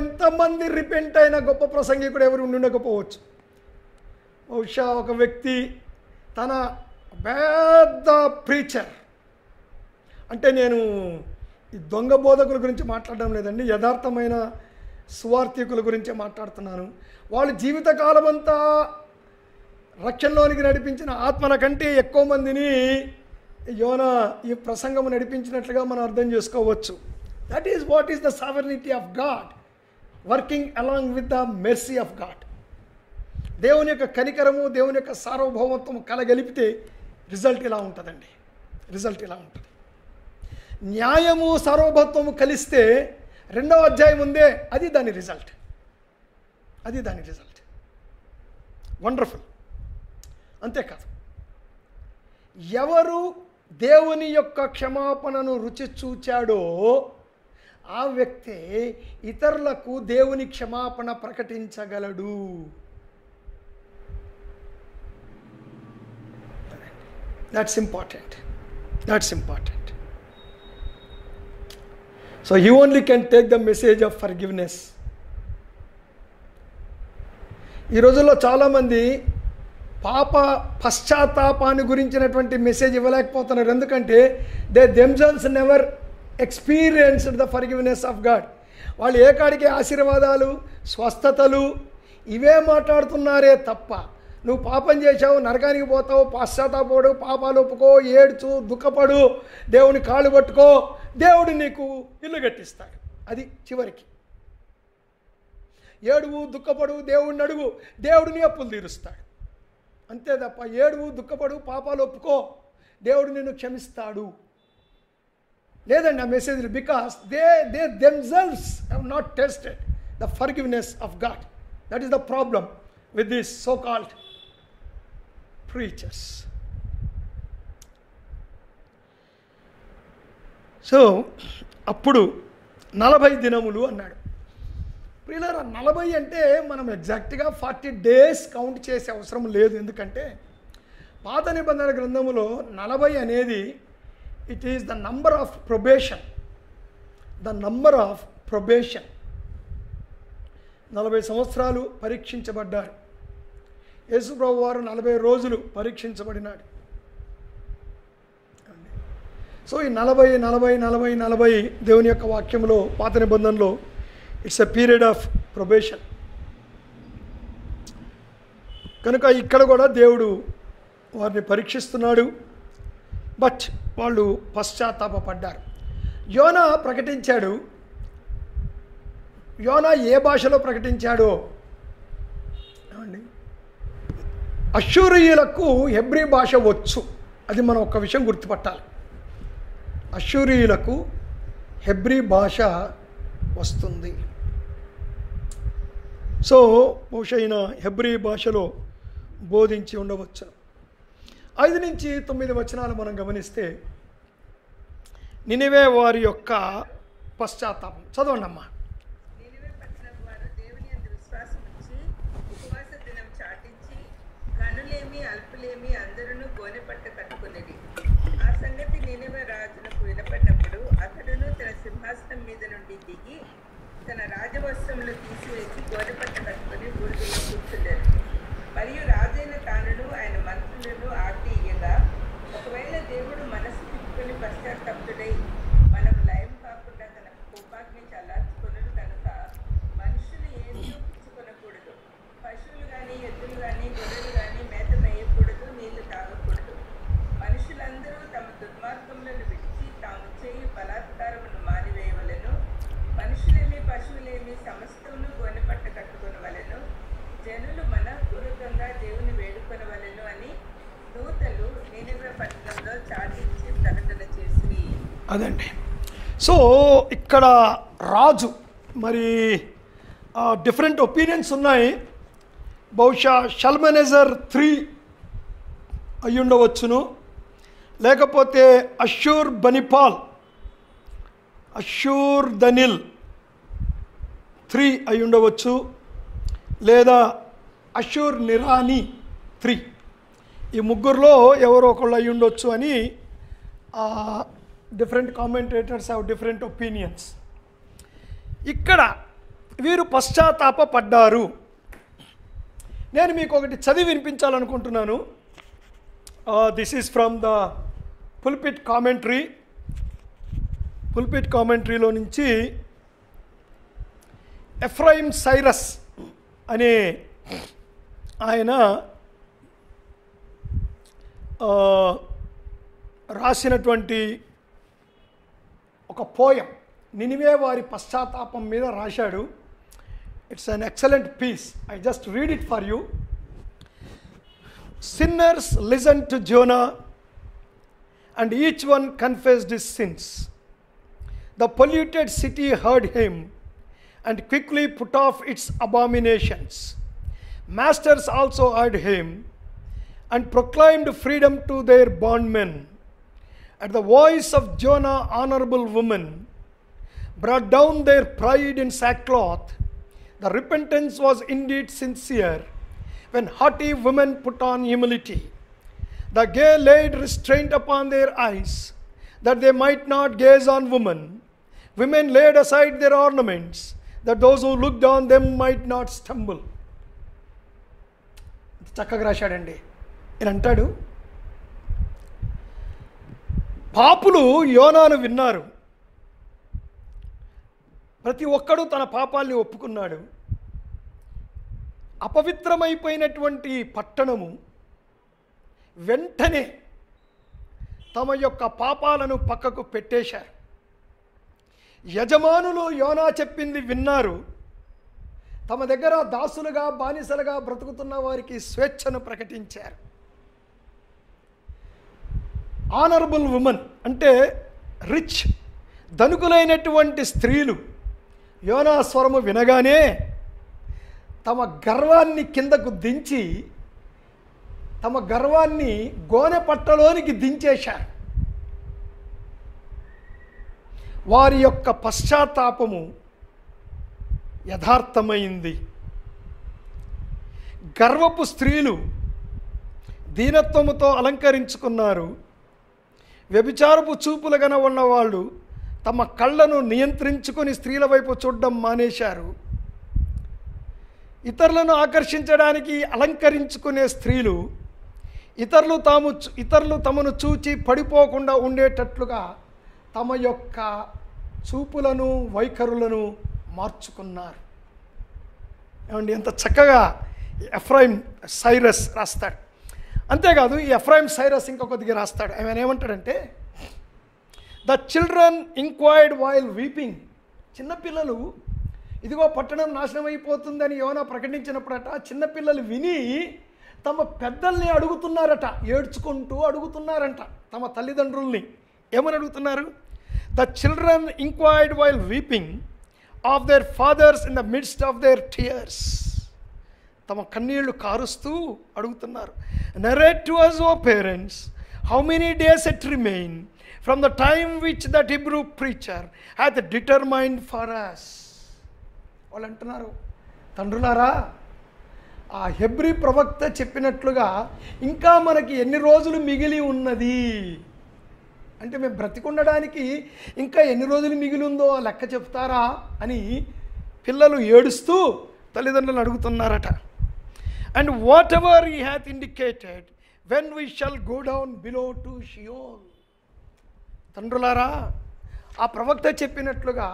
ఇంతమంది రిపెంట్ అయిన గొప్ప ప్రసంగికుడు ఎవరు ఉండకపోవచ్చు. బహుశా ఒక వ్యక్తి తన పెద్ద ప్రీచర్, అంటే నేను ఈ దొంగ బోధకుల గురించి మాట్లాడడం లేదండి, యథార్థమైన సువార్థికుల గురించే మాట్లాడుతున్నాను. వాళ్ళు జీవితకాలం అంతా రక్షణలోనికి నడిపించిన ఆత్మల కంటే ఎక్కువ మందిని యోనా ఈ ప్రసంగం నడిపించినట్లుగా మనం అర్థం చేసుకోవచ్చు. That is what is the sovereignty of God working along with the mercy of God. దేవుని యొక్క కనికరము, దేవుని యొక్క సార్వభౌమత్వం కలగలిపితే రిజల్ట్ ఇలా ఉంటుందండి. రిజల్ట్ ఇలా ఉంటుంది. న్యాయము సార్వభౌమత్వము కలిస్తే 2వ అధ్యాయం ఉందే, అది దాని రిజల్ట్. వండర్ఫుల్. అంతేకాదు, ఎవరు దేవుని యొక్క క్షమాపణను రుచి చూచాడో ఆ వ్యక్తే ఇతరులకు దేవుని క్షమాపణ ప్రకటించగలడు. That's important. So he only can take the message of forgiveness. ఈ రోజుల్లో చాలామంది పాప పశ్చాత్తాపాన్ని గురించినటువంటి మెసేజ్ ఇవ్వలేకపోతున్నారు. ఎందుకంటే they themselves never experienced the forgiveness of God. వాళ్ళు ఏకాడికి ఆశీర్వాదాలు, స్వస్థతలు ఇవే మాట్లాడుతున్నారే తప్ప, నువ్వు పాపం చేసావు, నరకానికి పోతావు, పశ్చాత్తాపడు, పాపాలు ఒప్పుకో, ఏడ్చు, దుఃఖపడు, దేవుని కాళ్ళు పట్టుకో, దేవుడు నీకు ఇల్లు కట్టిస్తాడు. అది చివరికి. ఏడువు, దుఃఖపడు, దేవుడిని అడుగు, దేవుడు నీ అప్పులు తీరుస్తాడు. అంతే తప్ప ఏడువు, దుఃఖపడు, పాపాలు ఒప్పుకో, దేవుడు నిన్ను క్షమిస్తాడు లేదండి ఆ మెసేజ్లు. Because they themselves have not tested the forgiveness of God. That is the problem with this so called preachers. So అప్పుడు 40 దినములు అన్నాడు. ప్రియులారా, 40 అంటే మనం ఎగ్జాక్ట్గా 40 days కౌంట్ చేసే అవసరం లేదు. ఎందుకంటే పాత నిబంధన గ్రంథములో 40 అనేది it is the number of probation. 40 సంవత్సరాలు పరీక్షించబడ్డారు. యేసుప్రభు వారు 40 రోజులు పరీక్షించబడినాడు. సో ఈ 40 దేవుని యొక్క వాక్యంలో పాత నిబంధనలో it's a period of probation. కనుక ఇక్కడ కూడా దేవుడు వారిని పరీక్షిస్తున్నాడు. బట్ వాళ్ళు పశ్చాత్తాపడ్డారు. యోనా ప్రకటించాడు. యోనా ఏ భాషలో ప్రకటించాడో ఏమండి, అష్షూరీయులకు హెబ్రీ భాష వచ్చు. అది మనం ఒక విషయం గుర్తుపట్టాలి. అష్షూరీయులకు హెబ్రీ భాష వస్తుంది. సో బహుశా ఈయన హెబ్రీ భాషలో బోధించి ఉండవచ్చు. 5 నుంచి 9 వచనాలు మనం గమనిస్తే నినివే వారి యొక్క పశ్చాత్తాపం. చదవండి అమ్మా. నినివే పట్టణపు వారు దేవుని యందు విశ్వాసం ఉంచి ఉపవాస దినం చాటించి గనులేమి అల్పులేమి అందరూ గోనెపట్ట కట్టుకునేది. ఆ సంగతి నీనెవె రాజునకు వినపడినప్పుడు అతడును తన సింహాసనం మీద నుండి దిగి తన రాజవస్త్రములు తీసివేసి గోనెపట్ట కట్టుకుని బూడిదలో కూర్చుండారు. మరియు రాజైన తానును ఆయన మంత్రులను ఆజ్ఞ ఇయ్యగా, ఒకవేళ దేవుడు మనసు తిప్పుకొని పశ్చాత్తాపుడై మనకు లయం కాకుండా తన కోపాగ్ని చల్లార్చుకొనును కనుక మనుషులు ఏమీ పుచ్చుకొనకూడదు. పశువులు కానీ, ఎద్దులు కానీ, గొర్రెలు కానీ మేత మేయకూడదు, నీళ్లు తాగకూడదు. మనుషులందరూ తమ దుర్మార్గములను విడిచి తాము చేయు బలాత్కారమును మానివేయవలెను. మనుషులేమి పశువులేమి సమస్తమును గోనెపట్ట కట్టుకొనవలెను. జనులు మనఃపూర్వకంగా దేవుని వేడుకొనవలెను అని దూతలు నీనెవె పట్టణంలో చాటించి ప్రకటన చేసి. అదండి. సో ఇక్కడ రాజు మరి డిఫరెంట్ ఒపీనియన్స్ ఉన్నాయి. బహుశా షల్మనెజర్ 3 అయి ఉండవచ్చును, లేకపోతే అషూర్దనిల్ 3 అయి ఉండవచ్చు, లేదా అషూర్నిరాని 3. ఈ ముగ్గురులో ఎవరో ఒకళ్ళు అయి ఉండొచ్చు అని different commentators have different opinions. ఇక్కడ వీరు పశ్చాత్తాపపడ్డారు. నేను మీకు ఒకటి చదివి వినిపించాలనుకుంటున్నాను. This is from the pulpit కామెంటరీలో నుంచి ఎఫ్రాయిమ్ సైరస్ అనే ఆయన రాసినటువంటి ఒక పోయం నినివే వారి పశ్చాత్తాపం మీద రాశాడు. It's an excellent piece. I just read it for you. Sinners listened to Jonah, and each one confessed his sins. The polluted city heard him and quickly put off its abominations. Masters also heard him and proclaimed freedom to their bondmen. At the voice of Jonah, honorable women brought down their pride in sackcloth. The repentance was indeed sincere when haughty women put on humility. The gay laid restraint upon their eyes, that they might not gaze on women. Women laid aside their ornaments, that those who looked on them might not stumble. చక్కగా రాశాడండి. ఈయన అంటాడు, పాపులు యోనాను విన్నారు. ప్రతి ఒక్కడూ తన పాపాల్ని ఒప్పుకున్నాడు. అపవిత్రమైపోయినటువంటి పట్టణము వెంటనే తమ యొక్క పాపాలను పక్కకు పెట్టేశారు. యజమానులు యోనా చెప్పింది విన్నారు. తమ దగ్గర దాసులుగా బానిసలుగా బ్రతుకుతున్న వారికి స్వేచ్ఛను ప్రకటించారు. ఆనరబుల్ ఉమెన్ అంటే రిచ్ ధనికులైనటువంటి స్త్రీలు యోనా స్వరము వినగానే తమ గర్వాన్ని కిందకు దించి తమ గర్వాన్ని గోనె పట్టలోనికి దించేశారు. వారి యొక్క పశ్చాత్తాపము యథార్థమైంది. గర్వపు స్త్రీలు దీనత్వముతో అలంకరించుకున్నారు. వ్యభిచారపు చూపులు గన ఉన్నవాళ్ళు తమ కళ్ళను నియంత్రించుకొని స్త్రీల వైపు చూడడం మానేశారు. ఇతరులను ఆకర్షించడానికి అలంకరించుకునే స్త్రీలు ఇతరులు తమను చూచి పడిపోకుండా ఉండేటట్లుగా తమ యొక్క చూపులను వైఖరులను మార్చుకున్నారు. ఏమండి, ఎంత చక్కగా ఎఫ్రాయిమ్ సైరస్ రాస్తాడు. అంతేకాదు ఈ ఎఫ్రాయిమ్ సైరస్ ఇంకా కొద్దిగా రాస్తాడు. ఆయన ఏమంటాడంటే, the children inquired while weeping. చిన్నపిల్లలు ఇదిగో పట్టణం నాశనం అయిపోతుందని యోనా ప్రకటించినప్పుడట చిన్నపిల్లలు విని తమ పెద్దల్ని అడుగుతున్నారట, ఏడ్చుకుంటూ అడుగుతున్నారంట తమ తల్లిదండ్రుల్ని. ఏమని అడుగుతున్నారు? The children inquired while weeping of their fathers in the midst of their tears. తమ కన్నీళ్లు కారుస్తూ అడుగుతున్నారు. Narrate to us, O parents, how many days it remain from the time which that Hebrew preacher hath determined for us. వాళ్ళు అంటున్నారు, తండ్రులారా, ఆ Hebrew ప్రవక్త చెప్పినట్లుగా ఇంకా మనకి ఎన్ని రోజులు మిగిలి ఉన్నది. అంటే మేము బ్రతికుండడానికి ఇంకా ఎన్ని రోజులు మిగిలి ఉందో లెక్క చెప్తారా అని పిల్లలు ఏడుస్తూ తల్లిదండ్రులను అడుగుతున్నారట. And whatever he hath indicated when we shall go down below to Sheol. తండ్రులారా, ఆ ప్రవక్త చెప్పినట్లుగా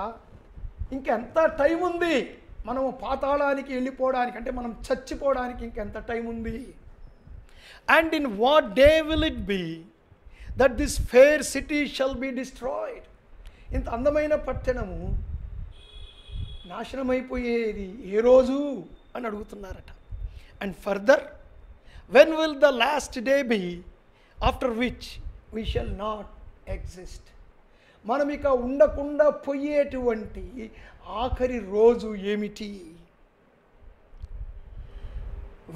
ఇంకెంత టైం ఉంది మనము పాతాళానికి వెళ్ళిపోవడానికి, అంటే మనం చచ్చిపోవడానికి ఇంకెంత టైం ఉంది. And in what day will it be that this fair city shall be destroyed. ఇంత అందమైన పట్టణము నాశనమైపోయేది ఏ రోజు అని అడుగుతున్నారట. And further, when will the last day be after which we shall not exist. మనం ఇక ఉండకుండా పోయేటువంటి ఆఖరి రోజు ఏమిటి?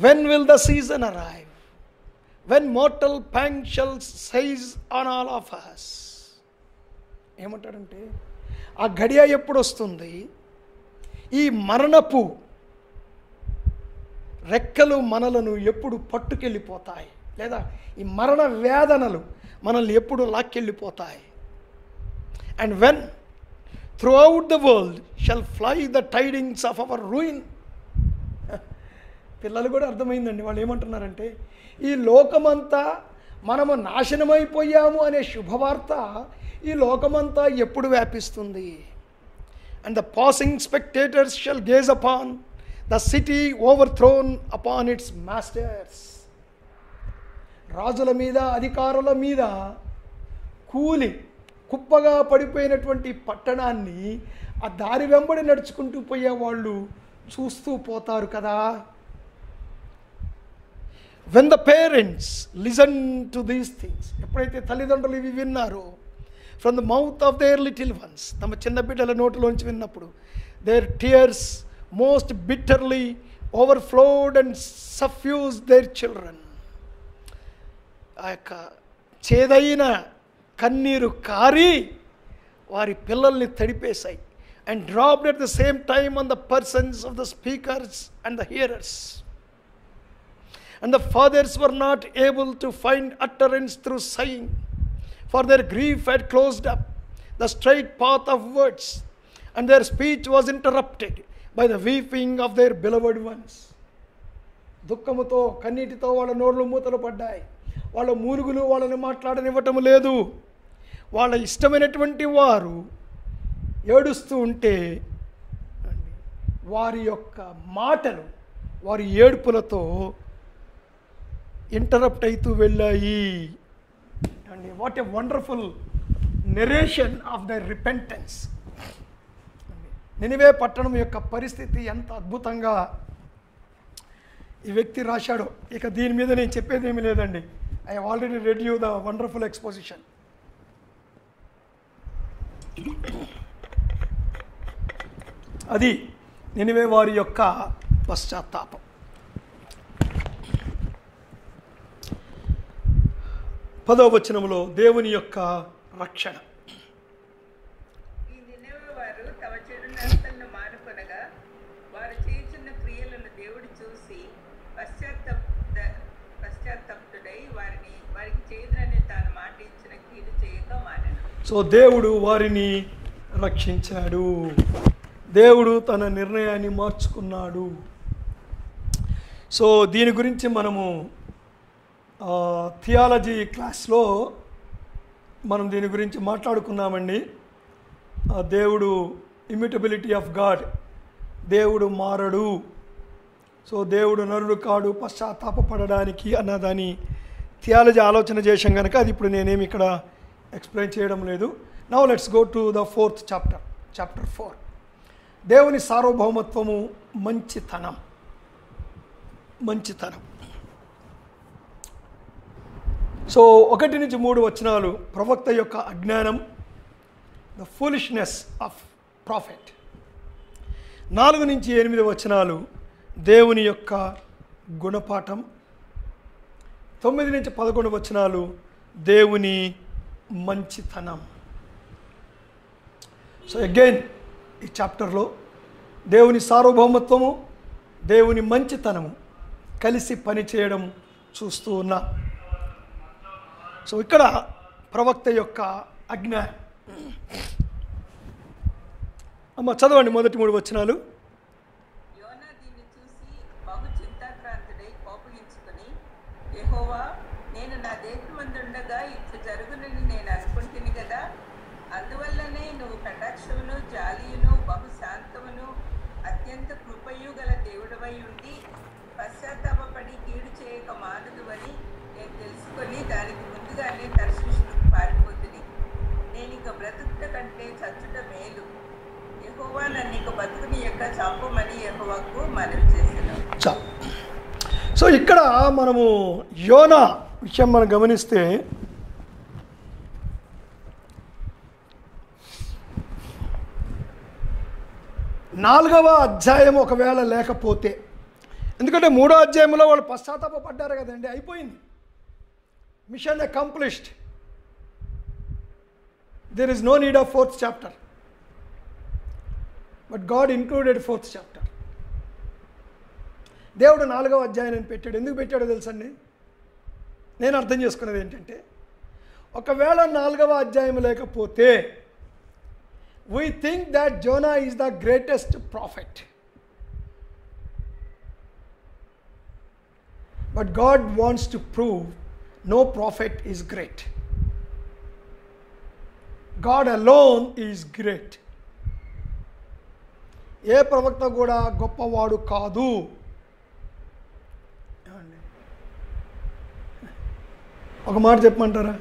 When will the season arrive when mortal pang shall seize on all of us. ఏమంటాడంటే ఆ గడియ ఎప్పుడు వస్తుంది? ఈ మరణపు రెక్కలు మనలను ఎప్పుడు పట్టుకెళ్ళిపోతాయి, లేదా ఈ మరణ వేదనలు మనల్ని ఎప్పుడు లాక్కెళ్ళిపోతాయి. And when throughout the world shall fly the tidings of our ruin. పిల్లలు కూడా అర్థమైందండి. వాళ్ళు ఏమంటున్నారంటే ఈ లోకమంతా మనము నాశనమైపోయాము అనే శుభవార్త ఈ లోకమంతా ఎప్పుడు వ్యాపిస్తుంది? And the passing spectators shall gaze upon the city overthrown upon its masters. రాజుల మీద, అధికారుల మీద కూలి కుప్పగా పడిపోయినటువంటి పట్టణాన్ని ఆ దారి వెంబడి నడుచుకుంటూ పోయేవాళ్ళు చూస్తూ పోతారు కదా. When the parents listen to these things, ఎప్పుడైతే తల్లిదండ్రులు ఇవి విన్నారో, from the mouth of their little ones, తమ చిన్న బిడ్డల నోటిలోంచి విన్నప్పుడు, their tears most bitterly overflowed and suffuse their children. ఆ యొక్క చేదైన కన్నీరు కారి వారి పిల్లల్ని తడిపేశాయి. And dropped at the same time on the persons of the speakers and the hearers. And the fathers were not able to find utterance through sighing, for their grief had closed up the straight path of words, and their speech was interrupted by the weeping of their beloved ones. దుఃఖముతో కన్నీటితో వాళ్ళ నోళ్ళు మూతలు పడ్డాయి. వాళ్ళ మూలుగులు వాళ్ళని మాట్లాడనివ్వటం లేదు. వాళ్ళ ఇష్టమైనటువంటి వారు ఏడుస్తూ ఉంటే వారి యొక్క మాటలు వారి ఏడుపులతో ఇంటరప్ట్ అవుతూ వెళ్ళాయి. And what a wonderful narration of the repentance. Nineveh పట్టణం యొక్క పరిస్థితి ఎంత అద్భుతంగా ఈ వ్యక్తి రాశాడో. ఇక దీని మీద నేను చెప్పేది ఏమీ లేదండి. I have already red you the wonderful exposition. అది నినివే వారి యొక్క పశ్చాత్తాపం. పదవ వచనములో దేవుని యొక్క రక్షణ. ఈ నినెవె వారు తమ చెడు నడతలను మానుకొనగా వారు చేయుచున్న క్రియలను దేవుడు చూసి పశ్చాత్తప్తుడై వారికి చేదునని తాను మాట ఇచ్చిన కీడు చేయక మానెను. సో దేవుడు వారిని రక్షించాడు. దేవుడు తన నిర్ణయాన్ని మార్చుకున్నాడు. సో దీని గురించి మనము థియాలజీ క్లాస్లో మనం దీని గురించి మాట్లాడుకున్నామండి. దేవుడు ఇమ్యూటబిలిటీ ఆఫ్ గాడ్, దేవుడు మారడు. సో దేవుడు నరుడు కాడు పశ్చాత్తాపపడడానికి అన్నదాని థియాలజీ ఆలోచన చేశాం కనుక అది ఇప్పుడు నేనేమి ఇక్కడ ఎక్స్ప్లెయిన్ చేయడం లేదు. Now let's go to the 4th chapter, chapter 4. దేవుని సార్వభౌమత్వము, మంచితనం. మంచితనం. సో 1 నుంచి 3 వచనాలు ప్రవక్త యొక్క అజ్ఞానం, ద ఫూలిష్నెస్ ఆఫ్ ప్రాఫెట్. 4 నుంచి 8 వచనాలు దేవుని యొక్క గుణపాఠం. 9 నుంచి 11 వచనాలు దేవుని మంచితనం. సో అగైన్ ఈ చాప్టర్లో దేవుని సార్వభౌమత్వము, దేవుని మంచితనము కలిసి పనిచేయడం చూస్తూ ఉన్నాం. సో ఇక్కడ ప్రవక్త యొక్క అజ్ఞానం. అమ్మ చదవండి మొదటి 3 వచనాలు. యోనా దీన్ని చూసి బహు చింతాక్రాంతుడై కోపగించుకుని, యెహోవా, నేను నా దేశమందుండగా ఇట్లు జరుగునని నేను అనుకుంటుని కదా, అందువల్లనే నువ్వు కటాక్షమును జాలియును బహు శాంతమును అత్యంత కృపయు గల దేవుడవై ఉండి పశ్చాత్తాపపడి కీడు చేయక మానదువని నేను తెలుసుకొని దానికి ముందుగానే తర్షీషుకు పారిపోతుంది. నేను ఇక బ్రతుకుట కంటే చచ్చుట మేలు. యెహోవా నన్ను ఇక బతుకుని యొక్క చంపమని యెహోవాకు మనవి చేశాను. సో ఇక్కడ మనము యోనా విషయం మనం గమనిస్తే, నాలుగవ అధ్యాయం ఒకవేళ లేకపోతే, ఎందుకంటే 3వ అధ్యాయంలో వాళ్ళు పశ్చాత్తాపడ్డారు కదండి, అయిపోయింది, mission accomplished. There is no need of 4th chapter, but God included 4th chapter. దేవుడు 4వ అధ్యాయాన్ని పెట్టాడు. ఎందుకు పెట్టాడో తెలుసండి? నేను అర్థం చేసుకున్నది ఏంటంటే, ఒకవేళ 4వ అధ్యాయం లేకపోతే we think that Jonah is the greatest prophet. But God wants to prove no prophet is great. God alone is great. ఏ ప్రవక్త కూడా గొప్పవాడు కాదు. ఒక మాట చెప్పమంటారా?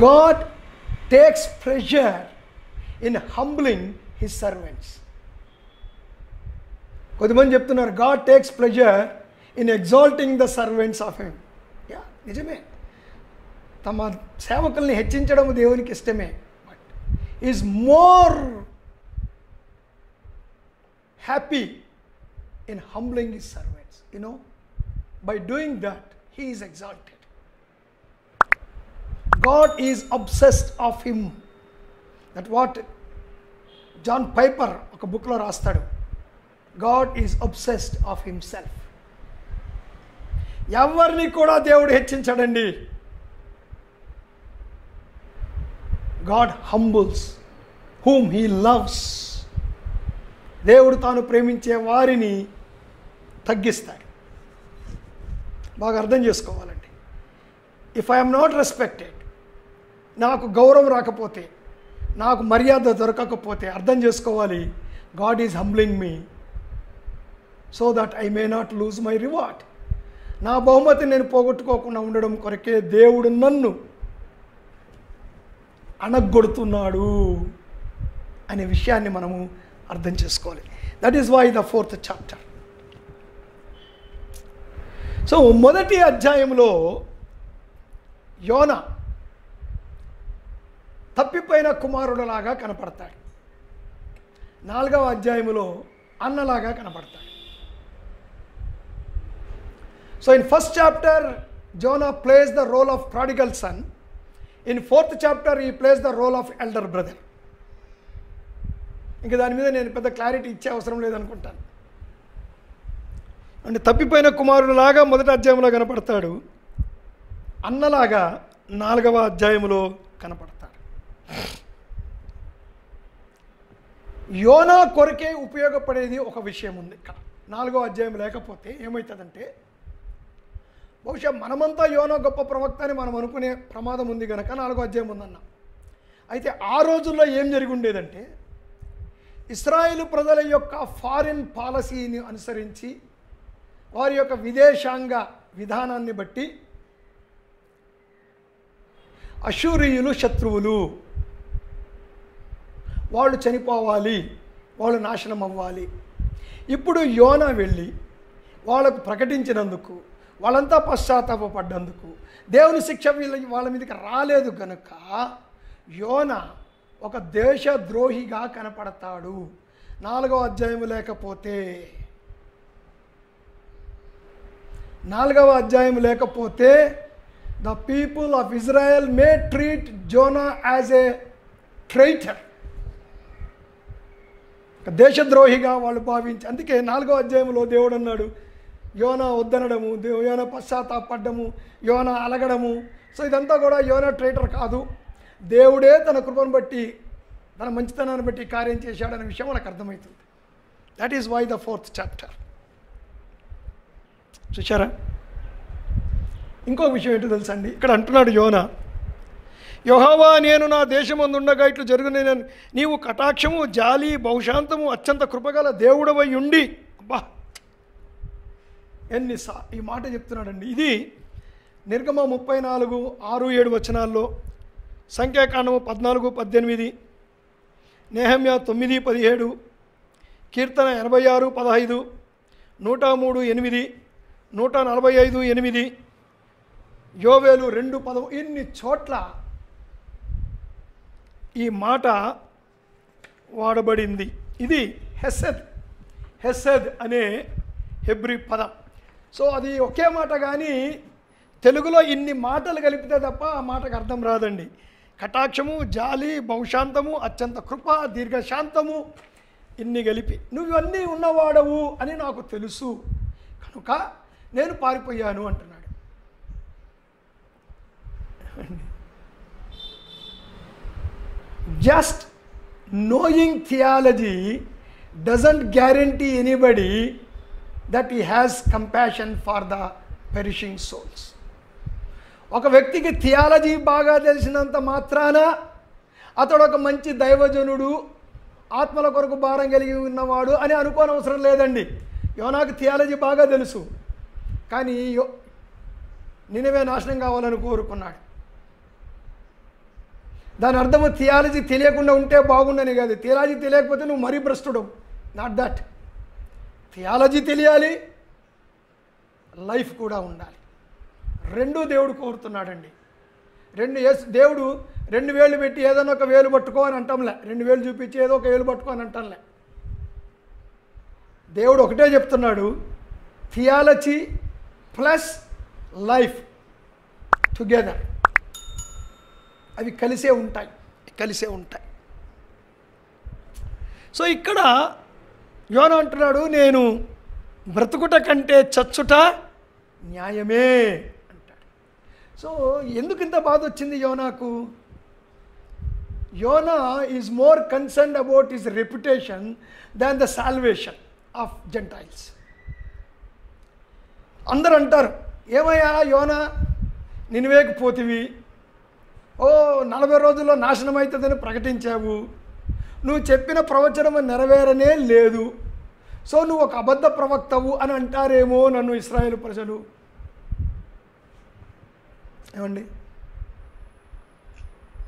God takes pleasure in humbling his servants. కొద్దిమంది చెప్తున్నారు God takes pleasure in exalting the servants of him. నిజమే, తమ సేవకుల్ని హెచ్చించడం దేవునికి ఇష్టమే. But is more happy in humbling his servants. By doing that, he is exalted. God is obsessed of him. That what John Piper ఒక బుక్లో రాస్తాడు. God is obsessed of himself. ఎవరిని కూడా దేవుడు హెచ్చించడండి. God humbles whom he loves. దేవుడు తాను ప్రేమించే వారిని తగ్గిస్తాడు. బాగా అర్థం చేసుకోవాలండి. If I am not respected, నాకు గౌరవం రాకపోతే, నాకు మర్యాద దొరకకపోతే అర్థం చేసుకోవాలి, God is humbling me so that I may not lose my reward. నా బహుమతి నేను పోగొట్టుకోకుండా ఉండడం కొరకే దేవుడు నన్ను అణగొడుతున్నాడు అనే విషయాన్ని మనము అర్థం చేసుకోవాలి. That is why the 4th chapter. So మొదటి అధ్యాయంలో యోనా తప్పిపోయిన కుమారుడులాగా కనపడతాడు. 4వ అధ్యాయంలో అన్నలాగా కనపడతాడు. So in 1st chapter Jonah plays the role of prodigal son. In 4th chapter he plays the role of elder brother. ఇంకా దాని మీద నేను పెద్ద క్లారిటీ ఇచ్చే అవసరం లేదనుకుంటాను. అంటే తప్పిపోయిన కుమారుడులాగా మొదటి అధ్యాయంలో కనపడతాడు, అన్నలాగా 4వ అధ్యాయంలో కనపడతాడు. యోనా కొరకే ఉపయోగపడేది ఒక విషయం ఉంది ఇక్కడ. 4వ అధ్యాయం లేకపోతే ఏమవుతుందంటే, బహుశా మనమంతా యోనా గొప్ప ప్రవక్త అని మనం అనుకునే ప్రమాదం ఉంది కనుక 4వ అధ్యాయం ఉందన్న. అయితే ఆ రోజుల్లో ఏం జరిగి ఉండేదంటే, ఇశ్రాయేలు ప్రజల యొక్క ఫారిన్ పాలసీని అనుసరించి, వారి యొక్క విదేశాంగ విధానాన్ని బట్టి అషూరీయులు శత్రువులు, వాళ్ళు చనిపోవాలి, వాళ్ళు నాశనం అవ్వాలి. ఇప్పుడు యోనా వెళ్ళి వాళ్ళకు ప్రకటించినందుకు, వాళ్ళంతా పశ్చాత్తాపడ్డందుకు దేవుని శిక్ష వాళ్ళ మీదకి రాలేదు కనుక యోనా ఒక దేశద్రోహిగా కనపడతాడు. 4వ అధ్యాయం లేకపోతే, 4వ అధ్యాయం లేకపోతే the people of Israel may treat Jonah as a traitor, దేశద్రోహిగా వాళ్ళు భావించి. అందుకే 4వ అధ్యాయంలో దేవుడు అన్నాడు, యోనా వద్దనడము, యోనా పశ్చాత్తాపడ్డము, యోనా అలగడము, సో ఇదంతా కూడా యోనా ట్రేటర్ కాదు, దేవుడే తన కృపను బట్టి తన మంచితనాన్ని బట్టి కార్యం చేశాడనే విషయం మనకు అర్థమవుతుంది. That is why the 4th chapter. చూశారా? ఇంకొక విషయం ఏంటో తెలుసండి, ఇక్కడ అంటున్నాడు యోనా, యెహోవా నేను నా దేశమందుండగా ఇట్లు జరుగునని నీవు కటాక్షము, జాలి, బహుశాంతము, అత్యంత కృపగల దేవుడవై ఉండి. అబ్బా, ఈ మాట చెప్తున్నాడండి. ఇది నిర్గమ 34, 6, 7 వచనాల్లో, సంఖ్యాకాండము 14, 18, నెహెమ్యా 9, 17, కీర్తన 86, 15, 103, 8, 145, 8, యోవేలు 2, 10, ఇన్ని చోట్ల ఈ మాట వాడబడింది. ఇది హెసెద్ అనే హెబ్రీ పదం. సో అది ఒకే మాట, కానీ తెలుగులో ఇన్ని మాటలు కలిపితే తప్ప ఆ మాటకు అర్థం రాదండి. కటాక్షము, జాలి, బహుశాంతము, అత్యంత కృప, దీర్ఘశాంతము, ఇన్ని కలిపి నువ్వు ఇవన్నీ ఉన్నవాడవు అని నాకు తెలుసు కనుక నేను పారిపోయాను అంటున్నాడు. Just knowing theology doesn't guarantee anybody that he has compassion for the perishing souls. ఒక వ్యక్తికి థియాలజీ బాగా తెలిసినంత మాత్రాన అతడు ఒక మంచి దైవజనుడు, ఆత్మల కొరకు భారం కలిగి ఉన్నవాడు అని అనుకోనవసరం లేదండి. యోనాకు థియాలజీ బాగా తెలుసు, కానీ నినవే నాశనం కావాలని కోరుకున్నాడు. దాని అర్థము థియాలజీ తెలియకుండా ఉంటే బాగుండని కాదు, థియాలజీ తెలియకపోతే నువ్వు మరీ భ్రష్టుడు. Not that. థియాలజీ తెలియాలి, లైఫ్ కూడా ఉండాలి. రెండూ దేవుడు కోరుతున్నాడండి. దేవుడు 2 వేలు పెట్టి ఏదైనా ఒక వేలు పట్టుకో అని అంటాంలే, 2 వేలు చూపించి ఏదో ఒక వేలు పట్టుకో అని అంటాంలే. దేవుడు ఒకటే చెప్తున్నాడు, థియాలజీ ప్లస్ లైఫ్ టుగెదర్, అవి కలిసే ఉంటాయి. సో ఇక్కడ యోనా అంటున్నాడు, నేను బ్రతుకుట కంటే చచ్చుట న్యాయమే అంటాడు. సో ఎందుకు ఇంత బాధ వచ్చింది యోనాకు? యోనా is more concerned about his reputation than the salvation of Gentiles. అందరూ అంటారు, ఏమయ్యా యోనా, నినివేకి పోతివి, 40 రోజుల్లో నాశనం అవుతుందని ప్రకటించావు, నువ్వు చెప్పిన ప్రవచనం నెరవేరనే లేదు, సో నువ్వు ఒక అబద్ధ ప్రవక్తవు అని అంటారేమో నన్ను ఇశ్రాయేలు ప్రజలు. ఏమండి?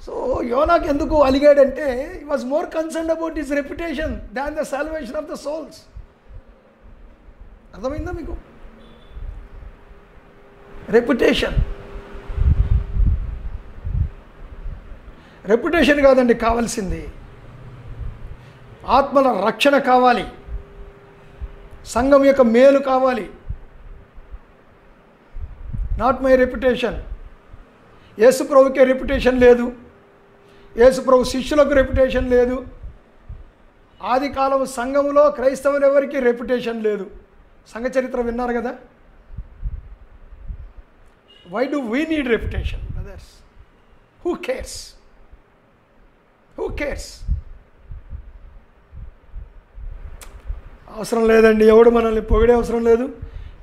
సో యోనాకు ఎందుకు అలిగాడంటే he was more concerned about his reputation than the salvation of the souls. అర్థమైందా మీకు? రెప్యుటేషన్ కాదండి కావాల్సింది, ఆత్మల రక్షణ కావాలి, సంఘం యొక్క మేలు కావాలి. Not my reputation. యేసు ప్రభుకే రెప్యుటేషన్ లేదు, యేసు ప్రభు శిష్యులకు రెప్యుటేషన్ లేదు, ఆది కాలం సంఘములో క్రైస్తవులు ఎవరికి రెప్యుటేషన్ లేదు. సంఘ చరిత్ర విన్నారు కదా. Why do we need reputation brothers? Who cares? అవసరం లేదండి. ఎవడు మనల్ని పొగిడే అవసరం లేదు,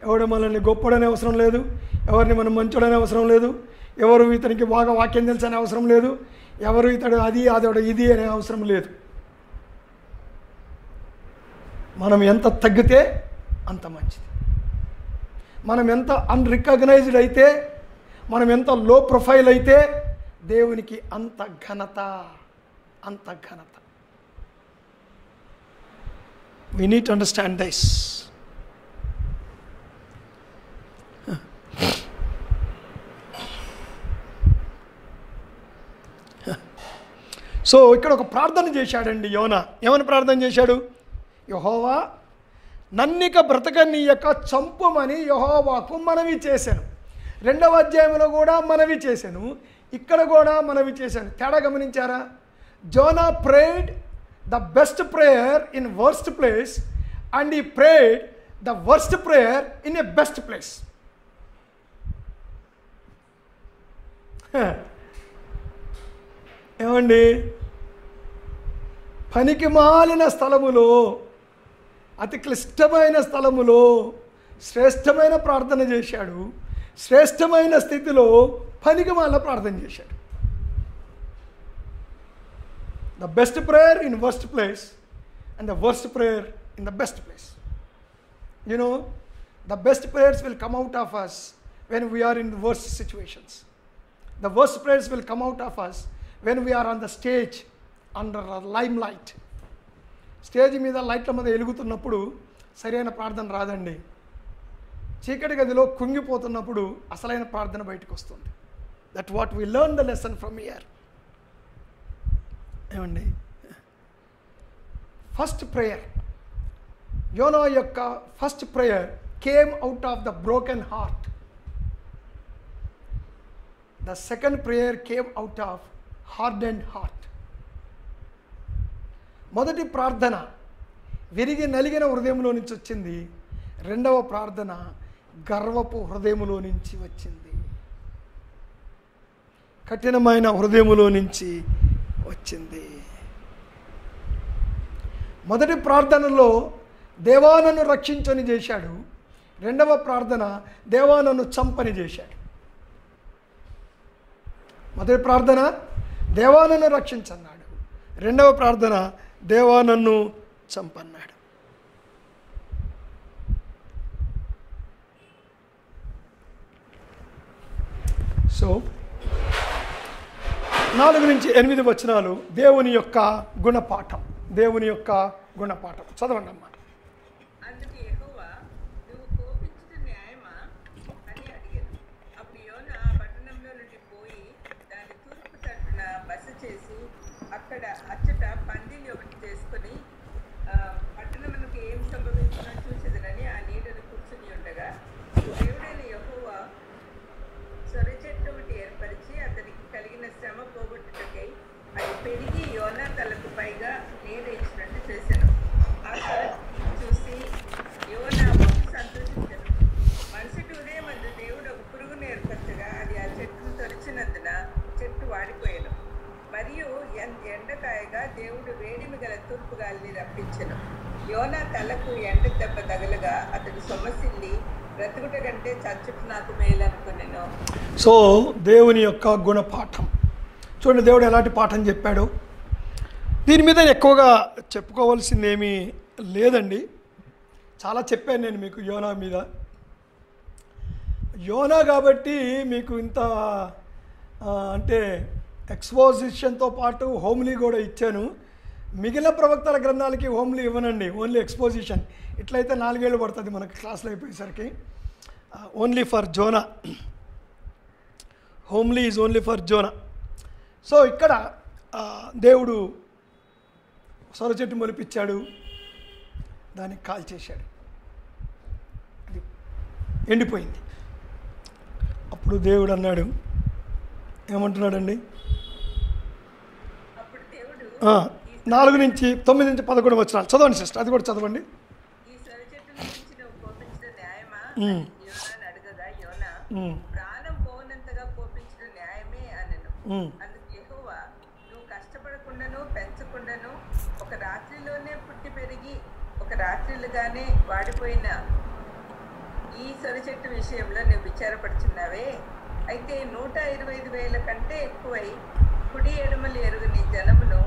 ఎవడు మనల్ని గొప్పడనే అవసరం లేదు, ఎవరిని మనం మంచోడనే అవసరం లేదు, ఎవరు ఇతనికి బాగా వాక్యం తెలుసనే అవసరం లేదు, ఎవరు ఇతడు అదొడు ఇది అనే అవసరం లేదు. మనం ఎంత తగ్గితే అంత మంచిది. మనం ఎంత అన్రికగ్నైజ్డ్ అయితే, మనం ఎంత లో ప్రొఫైల్ అయితే దేవునికి అంత ఘనత. We need to understand this. So ఇక్కడ ఒక ప్రార్థన చేశాడండి యోనా. ఏమని ప్రార్థన చేశాడు? యెహోవా నన్నిక బ్రతకనీయక చంపుమని యెహోవాకు మనవి చేశాను. 2వ అధ్యాయంలో కూడా మనవి చేశాను, ఇక్కడ కూడా మనవి చేశాను. తేడా గమనించారా? Jonah prayed the best prayer in worst place and he prayed the worst prayer in a best place. ఏమండి, పనికి మాలిన స్థలములో, అతి క్లిష్టమైన స్థలములో శ్రేష్టమైన ప్రార్థన చేశాడు. శ్రేష్టమైన స్థితిలో పనికి మాలిన ప్రార్థన చేశాడు. The best prayer in worst place and the worst prayer in the best place. You know, the best prayers will come out of us when we are in the worst situations. The worst prayers will come out of us when we are on the stage under a limelight. Stage మీద లైట్ల మీద వెలుగుతున్నప్పుడు సరైన ప్రార్థన రాదండి. చీకటి గదిలో కుంగిపోతున్నప్పుడు అసలైన ప్రార్థన బయటకు వస్తుంది. That what we learn the lesson from here. ఏమండి, ఫస్ట్ ప్రేయర్, యోనా యొక్క first prayer came out of the broken heart. The second prayer came out of hardened heart. మొదటి ప్రార్థన విరిగి నలిగిన హృదయంలో నుంచి వచ్చింది. రెండవ ప్రార్థన గర్వపు హృదయములో నుంచి వచ్చింది, కఠినమైన హృదయములో నుంచి వచ్చింది. మొదటి ప్రార్థనలో దేవా నన్ను రక్షించని చేశాడు. రెండవ ప్రార్థన దేవా నన్ను చంపని చేశాడు. మొదటి ప్రార్థన దేవా నన్ను రక్షించన్నాడు. రెండవ ప్రార్థన దేవా నన్ను చంపన్నాడు. సో 4 నుంచి 8 వచనాలు దేవుని యొక్క గుణపాఠం. దేవుని యొక్క గుణపాఠం చదవండి అమ్మా. అందుకు యెహోవా, నువ్వు కోపించుట న్యాయమా అని అడిగాను. అప్పుడు యోనా పట్టణంలో నుండి పోయి దాని తూర్పు తట్టున బస చేసి అచ్చట పందిని ఒకటి చేసుకుని పట్టణమునకు ఏం సంభవించినా చూసేదనని ఆ నీడను కూర్చుని ఉండగా దేవుడైన యెహోవా సొర చెట్టు ఒకటి ఏర్పరిచి అతనికి కలిగిన శ్రమ పోగొట్టుటకై అది పెరిగి యోనా తలకు పైగా నీడ ఇచ్చినట్టు చేశాను. ఆ సొర చూసి యోనా బహు సంతోషించాను. మరుసటి ఉదయం అందు దేవుడు ఒక పురుగును ఏర్పరచగా అది ఆ చెట్టును తొలిచినందున చెట్టు వాడిపోయాను. మరియు ఎండకాయగా దేవుడు వేడిమి గల తూర్పు గాలిని రప్పించెను. యోనా తలకు ఎండ దెబ్బ తగలగా అతడు సొమ్మసిల్లి బ్రతుకుట కంటే చచ్చుట నాకు మేలు అనుకునేను. సో దేవుని యొక్క గుణపాఠం చూడండి, దేవుడు ఎలాంటి పాఠం చెప్పాడు. దీని మీద ఎక్కువగా చెప్పుకోవాల్సింది ఏమీ లేదండి. చాలా చెప్పాను నేను మీకు యోనా మీద. యోనా కాబట్టి మీకు ఇంత అంటే ఎక్స్పోజిషన్తో పాటు హోమ్లీ కూడా ఇచ్చాను. మిగిలిన ప్రవక్తల గ్రంథాలకి హోమ్లీ ఇవ్వనండి, ఓన్లీ ఎక్స్పోజిషన్. ఇట్లయితే 4 ఏళ్ళు పడుతుంది మనకి క్లాసులు అయిపోయేసరికి. Only for Zona, homely is only for Zona. So ఇక్కడ దేవుడు సొర చెట్టు మొలిపించాడు, దాన్ని కాల్చేశాడు, అది ఎండిపోయింది. అప్పుడు దేవుడు అన్నాడు, ఏమంటున్నాడండి? 4 నుంచి 9 నుంచి 11 వచనాలు చదవండి సిస్టర్, అది కూడా చదవండి. ఈ సొర చెట్టు గురించి నువ్వు కోపించడం న్యాయమా అని యోనాను అడగగా యోనా, ప్రాణం పోనంతగా కోపించడం న్యాయమే అనెను. అందుకు యెహోవా, నువ్వు కష్టపడకుండాను పెంచకుండాను ఒక రాత్రిలోనే పుట్టి పెరిగి ఒక రాత్రిలుగానే వాడిపోయిన ఈ సొర చెట్టు విషయంలో నువ్వు విచారపడుచున్నావే. అయితే 125,000 కంటే ఎక్కువై కుడి ఎడమలు ఎరుగని జనమును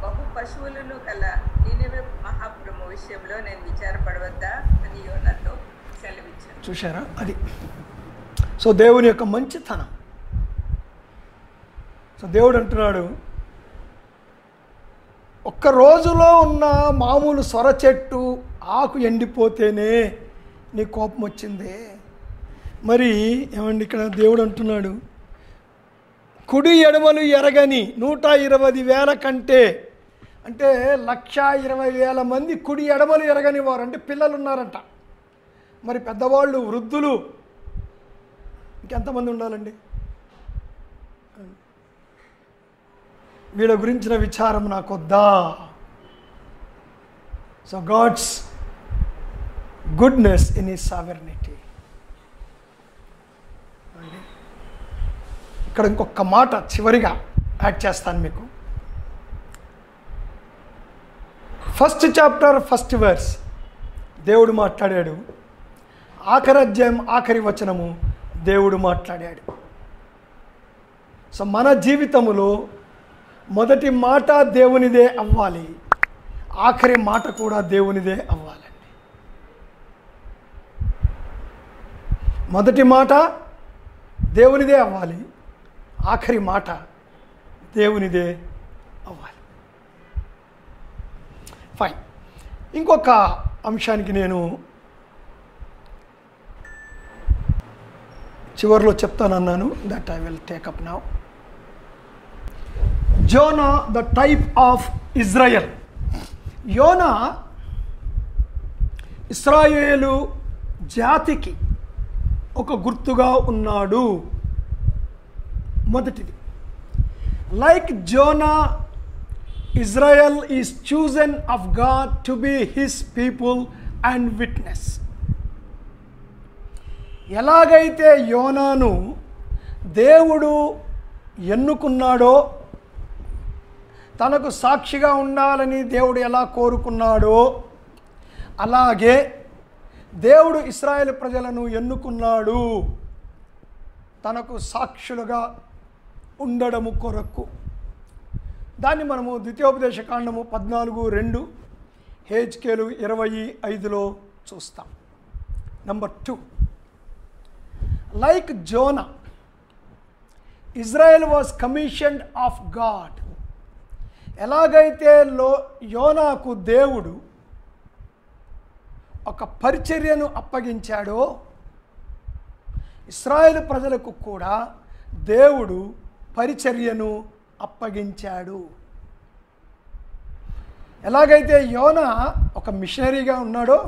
బహు పశువులను కల నీనెవె మహాపురము విషయంలో నేను విచారపడవద్దా అని యోనాతో సెలవిచ్చాను. చూశారా అది? సో దేవుని యొక్క మంచితనం. సో దేవుడు అంటున్నాడు, ఒక్క రోజులో ఉన్న మామూలు సొర చెట్టు ఆకు ఎండిపోతేనే నీ కోపం వచ్చిందే. మరి ఏమండి ఇక్కడ దేవుడు అంటున్నాడు, కుడి ఎడమలు ఎరగని 120,000 కంటే, అంటే 120,000 మంది కుడి ఎడమలు ఎరగని వారు, అంటే పిల్లలు ఉన్నారంట. మరి పెద్దవాళ్ళు, వృద్ధులు ఇంకెంతమంది ఉండాలండి? వీళ్ళ గురించిన విచారం నాకొద్దా? So God's goodness in his sovereignty. ఇక్కడ ఇంకొక మాట చివరిగా యాడ్ చేస్తాను మీకు. ఫస్ట్ చాప్టర్ ఫస్ట్ వర్స్ దేవుడు మాట్లాడాడు. ఆఖరి అధ్యాయం ఆఖరి వచనము దేవుడు మాట్లాడాడు. సో మన జీవితములో మొదటి మాట దేవునిదే అవ్వాలి, ఆఖరి మాట కూడా దేవునిదే అవ్వాలండి. మొదటి మాట దేవునిదే అవ్వాలి, ఆఖరి మాట దేవునిదే అవ్వాలి. ఫైన్. ఇంకొక అంశానికి నేను చివరిలో చెప్తానన్నాను, that I will take up now. Jonah the type of Israel. యోనా ఇశ్రాయేలు జాతికి ఒక గుర్తుగా ఉన్నాడు. మొదటిది, like Jonah, Israel is chosen of God to be his people and witness. ఎలాగైతే యోనాను దేవుడు ఎన్నుకున్నాడో, తనకు సాక్షిగా ఉండాలని దేవుడు ఎలా కోరుకున్నాడో, అలాగే దేవుడు ఇశ్రాయేలు ప్రజలను ఎన్నుకున్నాడు తనకు సాక్షులుగా ఉండడము కొరకు. దాన్ని మనము ద్వితీయోపదేశ కాండము 14:2, హెజ్కేలు 20:5లో చూస్తాం. Number 2, like Jonah, Israel was commissioned of God. ఎలాగైతే యోనాకు దేవుడు ఒక పరిచర్యను అప్పగించాడో, ఇశ్రాయేలు ప్రజలకు కూడా దేవుడు పరిచర్యను అప్పగించాడు. ఎలాగైతే యోనా ఒక మిషనరీగా ఉన్నాడో,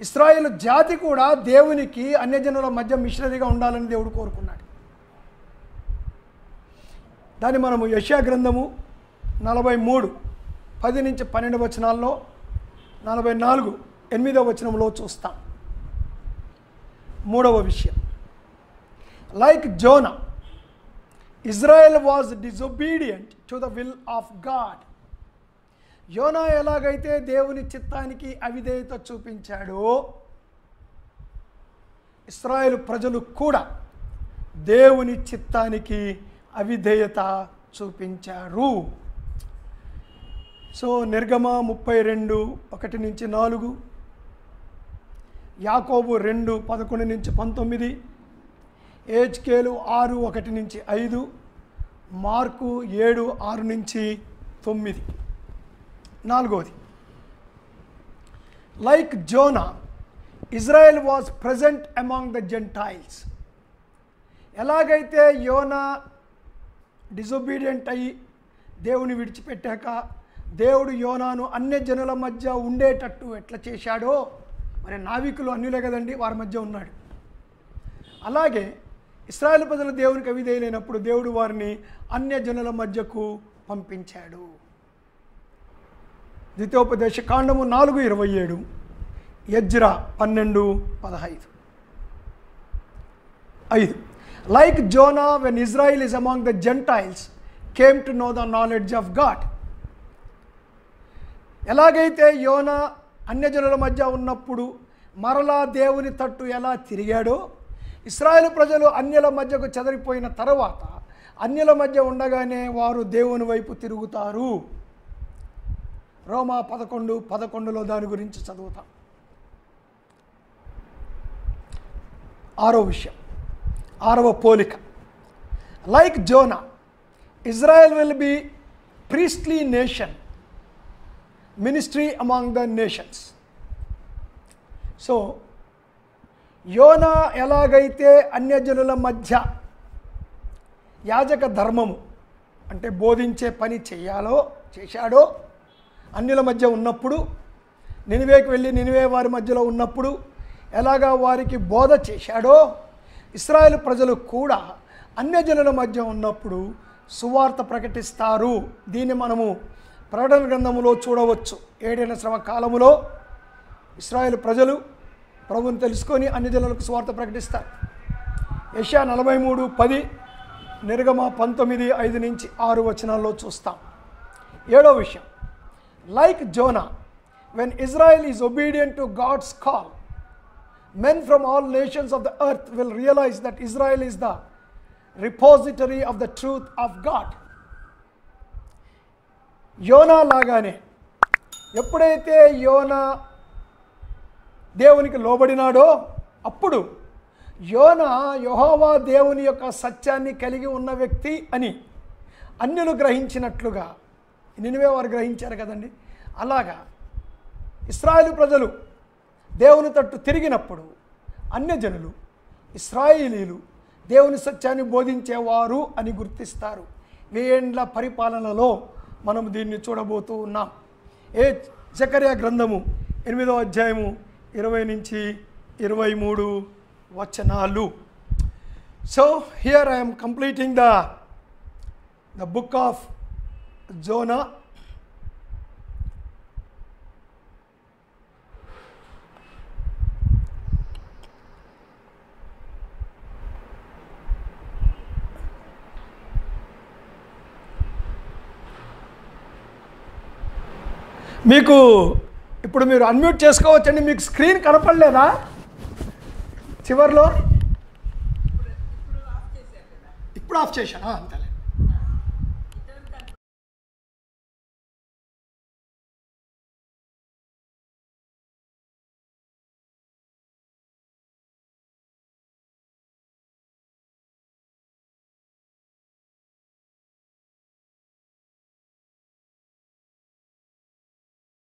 ఇశ్రాయేలు జాతి కూడా దేవునికి అన్యజనుల మధ్య మిషనరీగా ఉండాలని దేవుడు కోరుకున్నాడు. దాన్ని మనము యెషయా గ్రంథము 43:10-12 వచనాల్లో, 44:8 వచనంలో చూస్తాం. మూడవ విషయం, like Jonah, Israel was disobedient to the will of God. యోనా ఎలాగైతే దేవుని చిత్తానికి అవిధేయత చూపించాడో, ఇశ్రాయేలు ప్రజలు కూడా దేవుని చిత్తానికి అవిధేయత చూపించారు. సో నిర్గమ 32:1-4, యాకోబు 2:11-19, హెజ్కేలు 6:1-5, మార్కు 7:6-9. నాలుగవది, like Jonah, Israel was present among the Gentiles. ఎలాగైతే యోనా డిజొబీడియంట్ అయ్యి దేవుని విడిచిపెట్టాక దేవుడు యోనాను అన్యజనుల మధ్య ఉండేటట్టు ఎట్లా చేశాడో, మరి నావికులు అన్యులే కదండి, వారి మధ్య ఉన్నాడు. అలాగే ఇశ్రాయేలు ప్రజలు దేవునికి అవిధేయులైనప్పుడు దేవుడు వారిని అన్యజనుల మధ్యకు పంపించాడు. ద్వితీయోపదేశ కాండము 4:27, Ezra 12:15. 5, like Jonah, when Israel is among the Gentiles came to know the knowledge of God. ఎలాగైతే యోనా అన్యజనుల మధ్య ఉన్నప్పుడు మరలా దేవుని తట్టు ఎలా తిరిగాడో, ఇశ్రాయేలు ప్రజలు అన్యుల మధ్యకు చెదరిపోయిన తర్వాత అన్యుల మధ్య ఉండగానే వారు దేవుని వైపు తిరుగుతారు. రోమా 11:11లో దాని గురించి చదువుతాం. ఆరో విషయం, ఆరవ పోలిక, like Jonah, Israel will be priestly nation, ministry among the nations. So యోనా ఎలాగైతే అన్యజనుల మధ్య యాజక ధర్మము అంటే బోధించే పని చేశాడో, అన్యుల మధ్య ఉన్నప్పుడు, నినివేకి వెళ్ళి నినివే వారి మధ్యలో ఉన్నప్పుడు ఎలాగా వారికి బోధ చేశాడో, ఇశ్రాయేలు ప్రజలు కూడా అన్యజనుల మధ్య ఉన్నప్పుడు సువార్త ప్రకటిస్తారు. దీన్ని మనము ప్రకటన గ్రంథములో చూడవచ్చు. 7వ శ్రమ కాలములో ఇశ్రాయేలు ప్రజలు ప్రభువుని తెలుసుకొని అన్యజనులకు సువార్త ప్రకటిస్తారు. యెషయా 43:10, నిర్గమ 19:5-6 చూస్తాం. 7వ విషయం, like Jonah, when Israel is obedient to God's call, men from all nations of the earth will realize that Israel is the repository of the truth of God. యోనా లాగానే ఎప్పుడైతే యోనా దేవునికి లోబడినాడో అప్పుడు యోనా యెహోవా దేవుని యొక్క సత్యాన్ని కలిగి ఉన్న వ్యక్తి అని అన్యులు గ్రహించినట్లుగా నినివే వారు గ్రహించారు కదండి. అలాగా ఇశ్రాయేలు ప్రజలు దేవుని తట్టు తిరిగినప్పుడు అన్యజనులు ఇశ్రాయేలీలు దేవుని సత్యాన్ని బోధించేవారు అని గుర్తిస్తారు. 1000 ఏండ్ల పరిపాలనలో మనం దీన్ని చూడబోతూ ఉన్నాం. జకర్యా గ్రంథము 8వ అధ్యాయము 20-23 so here I'm completing the book of Zona. మీకు ఇప్పుడు మీరు అన్మ్యూట్ చేసుకోవచ్చండి. మీకు స్క్రీన్ కనపడలేదా చివర్లో? ఇప్పుడు ఆఫ్ చేశాను అంతే.